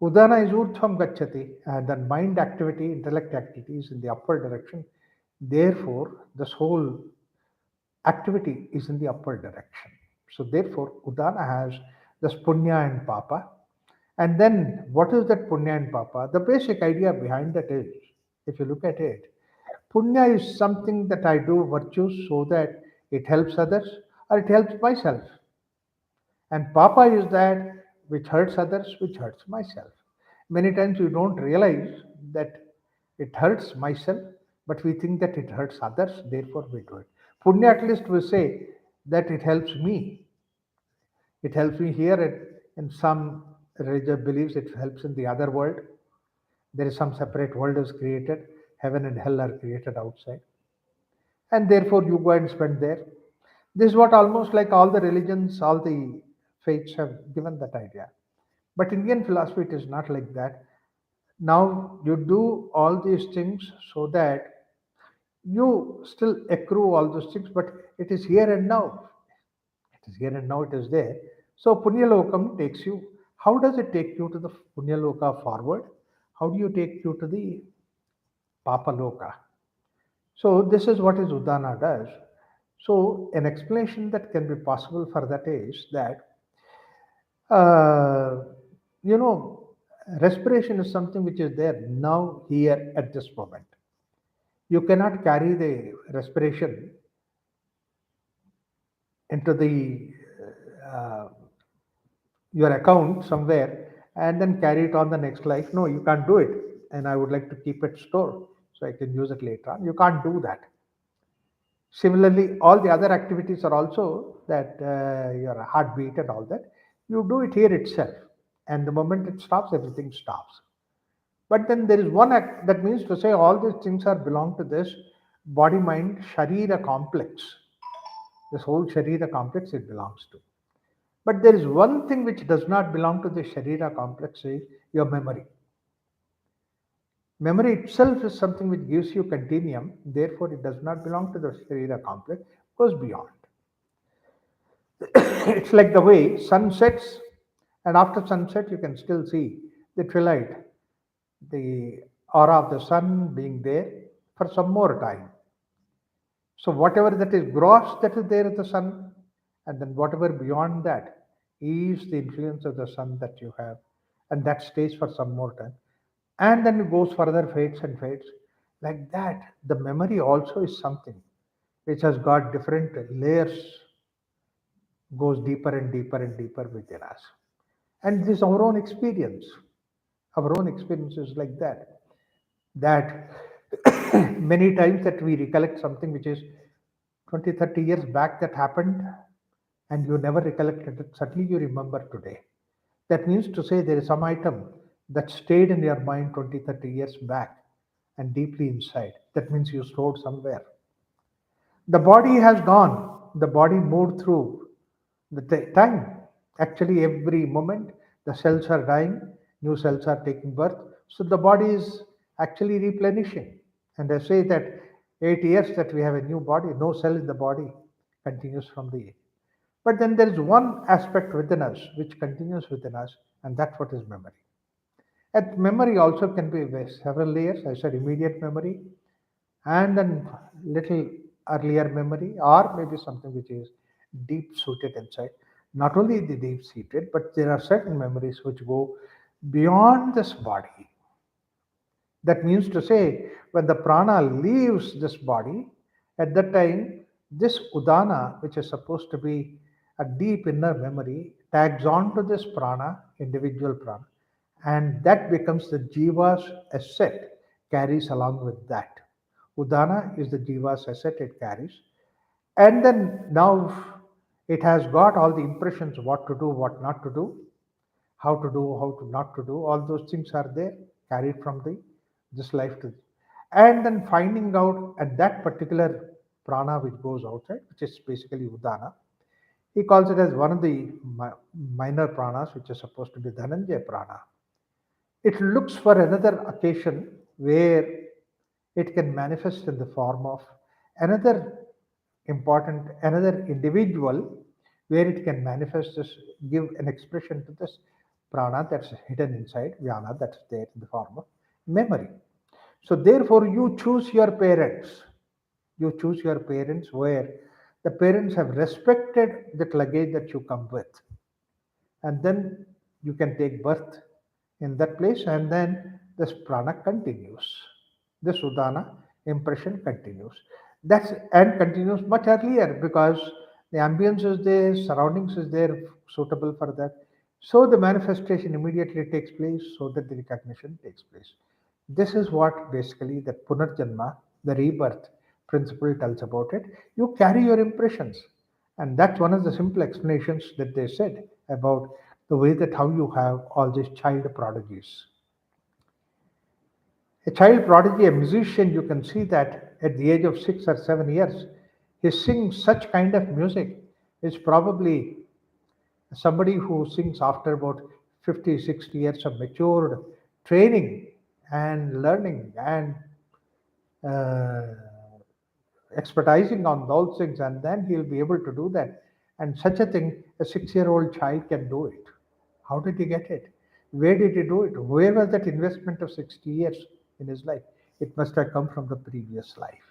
S1: Uddhana is urdhvam gacchati, and then mind activity, intellect activity is in the upward direction. Therefore, this whole activity is in the upward direction. So, therefore, Uddhana has this punya and papa. And then, what is that punya and papa? The basic idea behind that is, if you look at it, punya is something that I do virtues so that it helps others or it helps myself. And papa is that which hurts others, which hurts myself. Many times we don't realize that it hurts myself, but we think that it hurts others, therefore we do it. Punya, at least we say that it helps me. It helps me here. In some religious beliefs, it helps in the other world. There is some separate world is created. Heaven and hell are created outside. And therefore you go and spend there. This is what almost like all the religions, all the faiths have given that idea. But Indian philosophy, it is not like that. Now you do all these things so that you still accrue all those things, but it is here and now. It is here and now, it is there. So Punyalokam takes you. How does it take you to the Punyaloka forward? How do you take you to the Papaloka? So this is what is Uddhana does. So an explanation that can be possible for that is that uh, you know respiration is something which is there now here at this moment. You cannot carry the respiration into the uh, your account somewhere and then carry it on the next life. No, you can't do it. And I would like to keep it stored so I can use it later on. You can't do that. Similarly, all the other activities are also that your heartbeat and all that. You do it here itself, and the moment it stops, everything stops. But then there is one act that means to say all these things are belong to this body mind sharira complex. This whole sharira complex it belongs to. But there is one thing which does not belong to the sharira complex is your memory. Memory itself is something which gives you continuum, therefore it does not belong to the sharira complex, goes beyond. It's like the way sun sets, and after sunset you can still see the twilight, the aura of the sun being there for some more time. So whatever that is gross that is there at the sun, and then whatever beyond that is the influence of the sun that you have, and that stays for some more time, and then it goes further, fades and fades. Like that, the memory also is something which has got different layers, goes deeper and deeper and deeper within us. And this is our own experience. Our own experience is like that. That many times that we recollect something which is 20, 30 years back that happened and you never recollected it, suddenly you remember today. That means to say there is some item that stayed in your mind 20, 30 years back and deeply inside. That means you stored somewhere. The body has gone. The body moved through the time. Actually, every moment the cells are dying, new cells are taking birth. So the body is actually replenishing. And I say that 8 years that we have a new body, no cell in the body continues from the age. But then there is one aspect within us which continues within us, and that's what is memory. And memory also can be several layers. I said immediate memory, and then little earlier memory, or maybe something which is deep seated inside. Not only the deep seated, but there are certain memories which go beyond this body. That means to say, when the prana leaves this body, at that time, this Uddhana, which is supposed to be a deep inner memory, tags on to this prana, individual prana, and that becomes the jiva's asset, carries along with that. Uddhana is the jiva's asset it carries. And then now it has got all the impressions what to do, what not to do, how to do, how to not to do. All those things are there, carried from the this life to, and then finding out at that particular prana which goes outside, which is basically Uddhana. He calls it as one of the minor pranas, which is supposed to be Dhananjaya prana. It looks for another occasion where it can manifest in the form of another another individual, where it can manifest this, give an expression to this prana that's hidden inside, vyana, that's there in the form of memory. So therefore, you choose your parents. You choose your parents where the parents have respected that luggage that you come with, and then you can take birth in that place, and then this prana continues, this udana impression continues. That's and continues much earlier, because the ambience is there, surroundings is there suitable for that. So the manifestation immediately takes place, so that the recognition takes place. This is what basically the punarjanma, the rebirth principle tells about it. You carry your impressions, and that's one of the simple explanations that they said about the way that how you have all these child prodigies. A child prodigy, a musician, you can see that at the age of 6 or 7 years, he sings such kind of music. Is probably somebody who sings after about 50, 60 years of matured training and learning and uh, expertising on those things, and then he'll be able to do that. And such a thing, a 6 year old child can do it. How did he get it? Where did he do it? Where was that investment of 60 years in his life? It must have come from the previous life.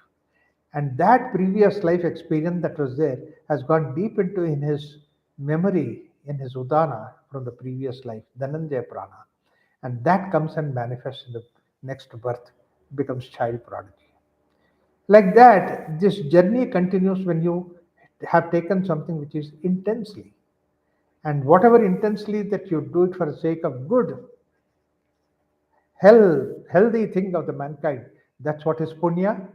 S1: And that previous life experience that was there has gone deep into in his memory, in his udana from the previous life, Dhananjaya Prana. And that comes and manifests in the next birth, becomes child prodigy. Like that, this journey continues when you have taken something which is intensely. And whatever intensely that you do it for the sake of good, healthy thing of the mankind, that's what is punya.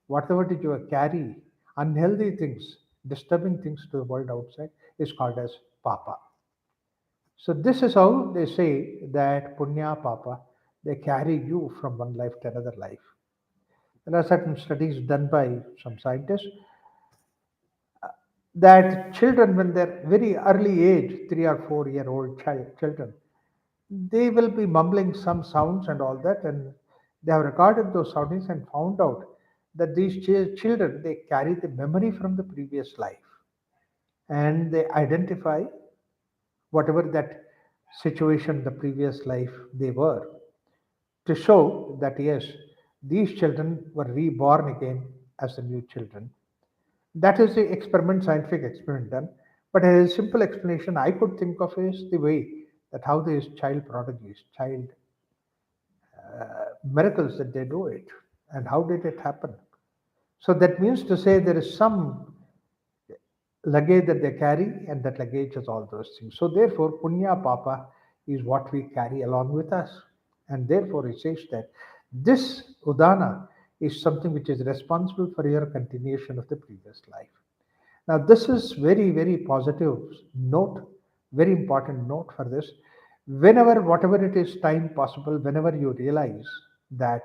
S1: Whatever did you carry, unhealthy things, disturbing things to the world outside, is called as papa. So this is how they say that punya papa, they carry you from one life to another life. There are certain studies done by some scientists that children, when they're very early age, 3 or 4 year old children, they will be mumbling some sounds and all that, and they have recorded those soundings and found out that these children, they carry the memory from the previous life, and they identify whatever that situation the previous life they were, to show that yes, these children were reborn again as the new children. That is the experiment, scientific experiment done. But a simple explanation I could think of is the way that how these child prodigies, child miracles that they do it, and how did it happen. So that means to say there is some luggage that they carry, and that luggage is all those things. So therefore, punya papa is what we carry along with us, and therefore it says that this udana is something which is responsible for your continuation of the previous life. Now, this is very, very positive note, very important note for this. Whenever, whatever it is time possible, whenever you realize that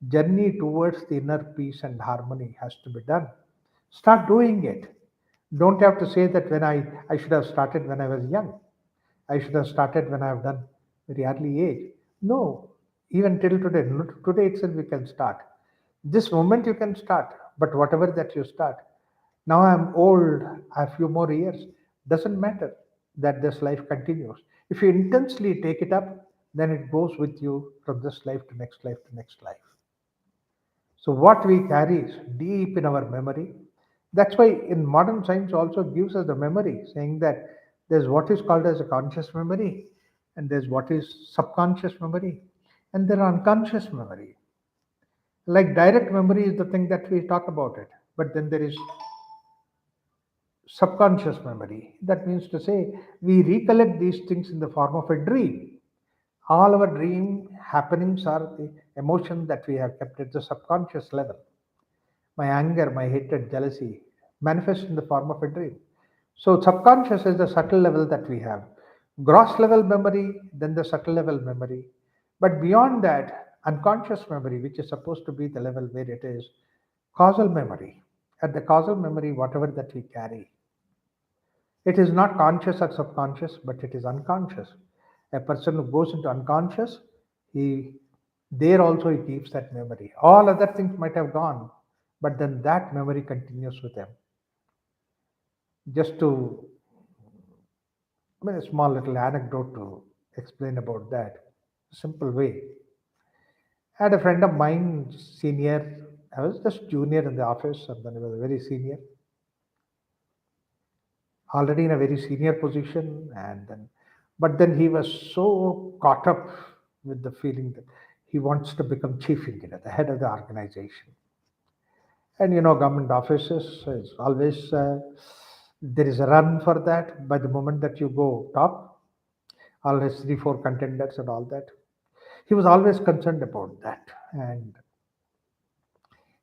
S1: journey towards the inner peace and harmony has to be done, start doing it. Don't have to say that I should have started when I was young, I should have started when I have done very early age. No, even till today, today itself we can start. This moment you can start, but whatever that you start, now I'm old, I have few more years, doesn't matter, that this life continues. If you intensely take it up, then it goes with you from this life to next life to next life. So what we carry is deep in our memory. That's why in modern science also gives us the memory, saying that there's what is called as a conscious memory, and there's what is subconscious memory, and there are unconscious memory. Like direct memory is the thing that we talk about it, but then there is subconscious memory. That means to say we recollect these things in the form of a dream. All our dream happenings are the emotion that we have kept at the subconscious level. My anger, my hatred, jealousy manifest in the form of a dream. So subconscious is the subtle level that we have. Gross level memory, then the subtle level memory. But beyond that, unconscious memory, which is supposed to be the level where it is causal memory. At the causal memory, whatever that we carry, it is not conscious or subconscious, but it is unconscious. A person who goes into unconscious, he there also he keeps that memory. All other things might have gone, but then that memory continues with him. Just to, I mean, a small little anecdote to explain about that. Simple way. I had a friend of mine, senior. I was just junior in the office, and then he was very senior, already in a very senior position, and then, but then he was so caught up with the feeling that he wants to become chief engineer, the head of the organization. And government offices is always there is a run for that. By the moment that you go top, always three, four contenders and all that. He was always concerned about that. And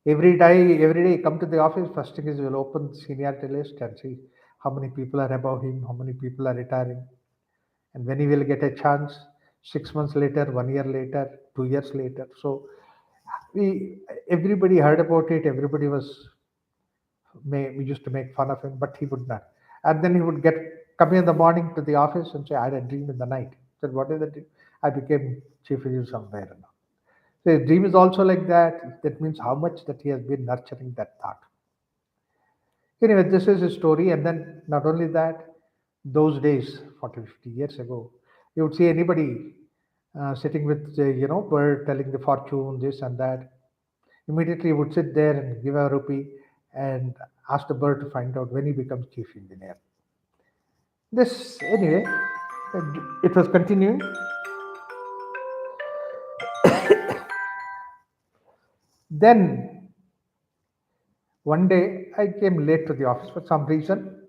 S1: every day come to the office, first thing is we'll open the seniority list and see how many people are above him, how many people are retiring, and when he will get a chance, 6 months later, 1 year later, 2 years later. So we everybody heard about it. Everybody was we used to make fun of him, but he would not. And then he would come in the morning to the office and say, "I had a dream in the night." I said, "What is the dream?" I became chief engineer somewhere. So his dream is also like that. That means how much that he has been nurturing that thought. Anyway, this is his story. And then not only that, those days, 40, 50 years ago, you would see anybody sitting with, bird telling the fortune, this and that. Immediately, he would sit there and give a rupee and ask the bird to find out when he becomes chief engineer. This, anyway, it was continuing. Then one day, I came late to the office for some reason.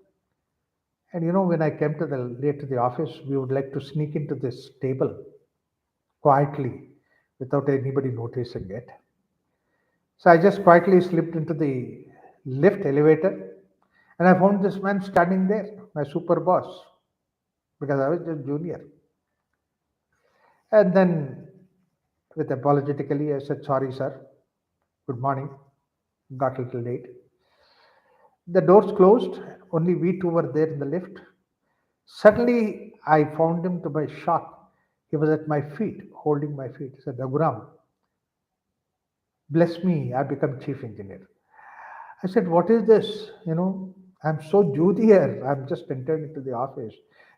S1: And when I came to the late to the office, we would like to sneak into this table quietly without anybody noticing it. So I just quietly slipped into the lift elevator and I found this man standing there, my super boss, because I was just junior. And then, with apologetically, I said, "Sorry, sir. Good morning. Got a little late." The doors closed. Only we two were there in the lift. Suddenly, I found him to my shock. He was at my feet, holding my feet. He said, "Raghuram, bless me. I become chief engineer." I said, "What is this? I'm so junior. I'm just entered into the office."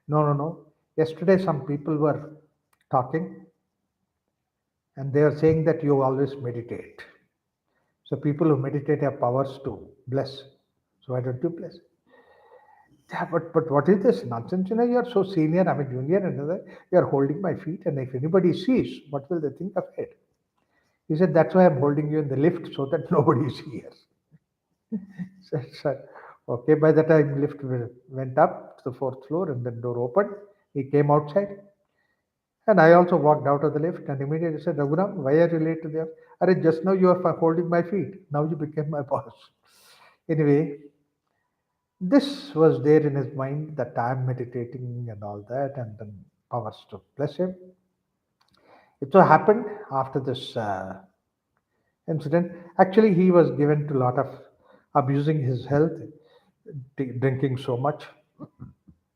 S1: "No, no, no. Yesterday, some people were talking and they are saying that you always meditate. So people who meditate have powers to bless. So why don't you bless?" "Yeah, but what is this nonsense? You are so senior, I'm a junior, and you are holding my feet, and if anybody sees, what will they think of it?" He said, "That's why I'm holding you in the lift so that nobody is here." Said, "Sir, okay." By the time lift went up to the fourth floor and then door opened, he came outside. And I also walked out of the lift and immediately said, "Raghuram, why are you late to the office?" "Arey, just now you are holding my feet. Now you became my boss." Anyway, this was there in his mind that I'm meditating and all that. And then powers to bless him. It so happened after this incident, actually, he was given to a lot of abusing his health, drinking so much,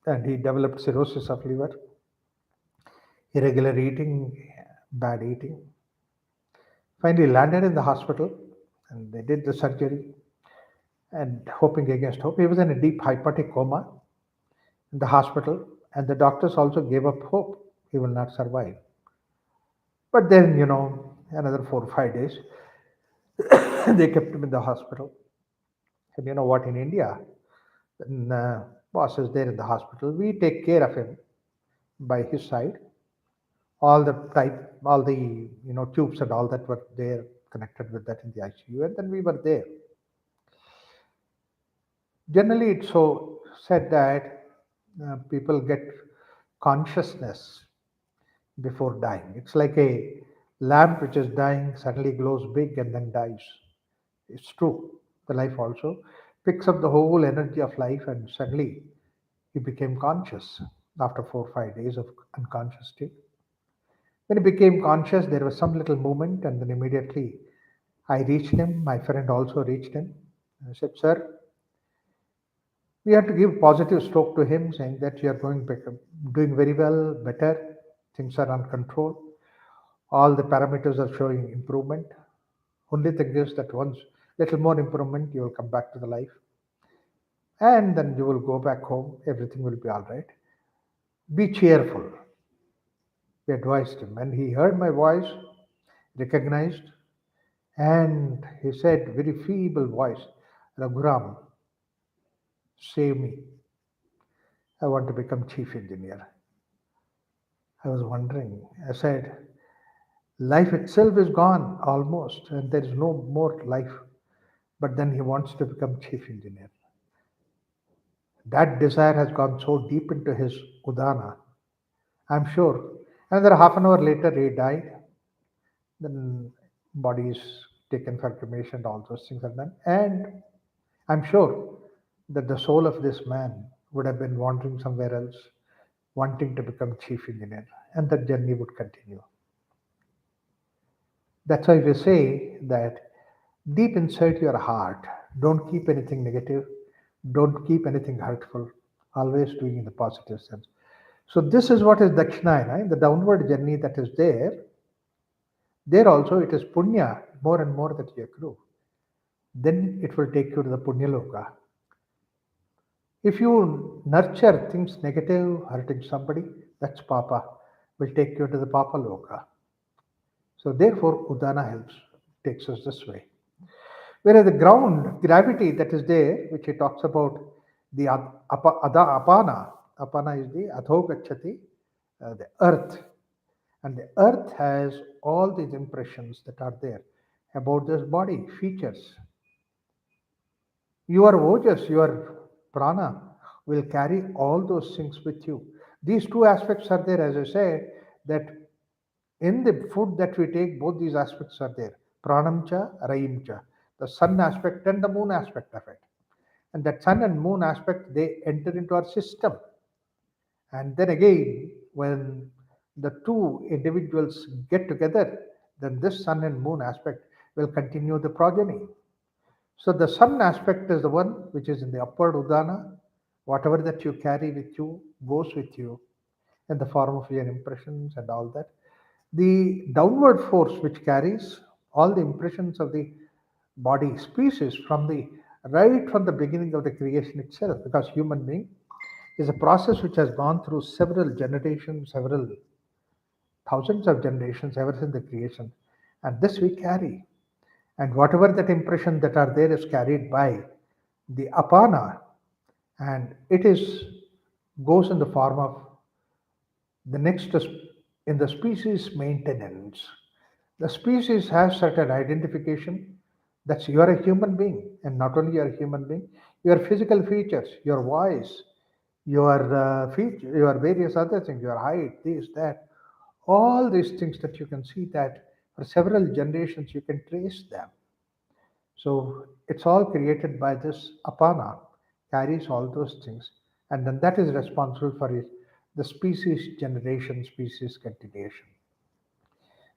S1: and he developed cirrhosis of liver, irregular eating, bad eating. Finally, landed in the hospital, and they did the surgery. And hoping against hope, he was in a deep hypoxic coma in the hospital, and the doctors also gave up hope he will not survive. But then, another 4 or 5 days, they kept him in the hospital. And you know what? In India, when boss is there in the hospital, we take care of him by his side. All the tubes and all that were there connected with that in the ICU, and then we were there. Generally, it's so said that people get consciousness before dying. It's like a lamp which is dying suddenly glows big and then dies. It's true. The life also picks up the whole energy of life, and suddenly he became conscious after 4 or 5 days of unconscious state. When he became conscious, there was some little movement, and then immediately I reached him. My friend also reached him. I said, "Sir, we have to give positive stroke to him, saying that you are doing very well, better. Things are under control. All the parameters are showing improvement. Only thing is that once little more improvement, you will come back to the life, and then you will go back home. Everything will be all right. Be cheerful." We advised him, and he heard my voice, recognized, and he said, very feeble voice, "Raghuram, save me. I want to become chief engineer." I was wondering. I said, life itself is gone almost, and there is no more life. But then he wants to become chief engineer. That desire has gone so deep into his Uddhana. I'm sure. Another half an hour later, he died. Then body is taken for cremation, all those things are done. And I'm sure that the soul of this man would have been wandering somewhere else, wanting to become chief engineer, and that journey would continue. That's why we say that deep inside your heart, don't keep anything negative, don't keep anything hurtful, always doing in the positive sense. So this is what is Dakshinayana, in the downward journey that is there. There also it is punya, more and more that you accrue. Then it will take you to the punya loka. If you nurture things negative, hurting somebody, that's papa, will take you to the papa loka. So therefore, Uddhana helps, takes us this way. Whereas the ground, gravity that is there, which he talks about, the apana, apana is the adhogachati, the earth. And the earth has all these impressions that are there about this body, features. Your ojas, your prana will carry all those things with you. These two aspects are there, as I said, that in the food that we take, both these aspects are there. Pranam cha, rayim cha. The sun aspect and the moon aspect of it. And that sun and moon aspect, they enter into our system. And then again, when the two individuals get together, then this sun and moon aspect will continue the progeny. So the sun aspect is the one which is in the upward Uddhana. Whatever that you carry with you goes with you in the form of your impressions and all that. The downward force which carries all the impressions of the body species from the right from the beginning of the creation itself, because human being is a process which has gone through several generations, several thousands of generations ever since the creation, and this we carry. And whatever that impression that are there is carried by the apana, and it is goes in the form of the next is in the species maintenance. The species has certain identification. That's you are a human being, and not only you are a human being, your physical features, your voice, your feature, your various other things, your height, this, that, all these things that you can see that for several generations you can trace them. So it's all created by this apana, carries all those things, and then that is responsible for it, the species generation, species continuation.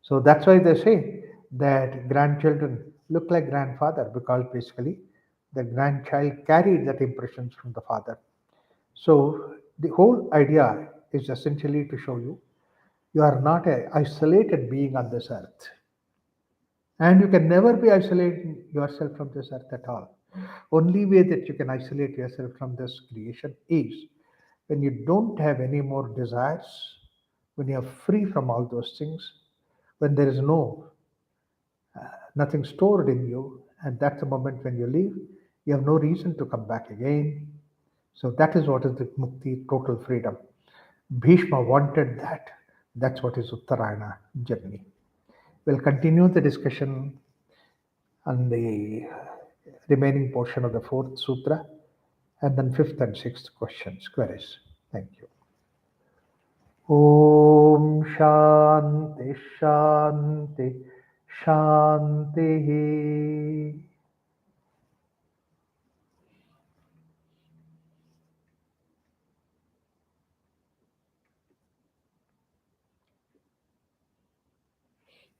S1: So that's why they say that grandchildren look like grandfather, because basically the grandchild carried that impressions from the father. So the whole idea is essentially to show you you are not a isolated being on this earth. And you can never be isolating yourself from this earth at all. Only way that you can isolate yourself from this creation is when you don't have any more desires, when you are free from all those things, when there is nothing stored in you, and that's the moment when you leave, you have no reason to come back again. So that is what is the mukti, total freedom. Bhishma wanted that. That's what is Uttarayana journey. We'll continue the discussion on the remaining portion of the fourth sutra, and then fifth and sixth questions, queries. Thank you. Om Shanti Shanti Shanti.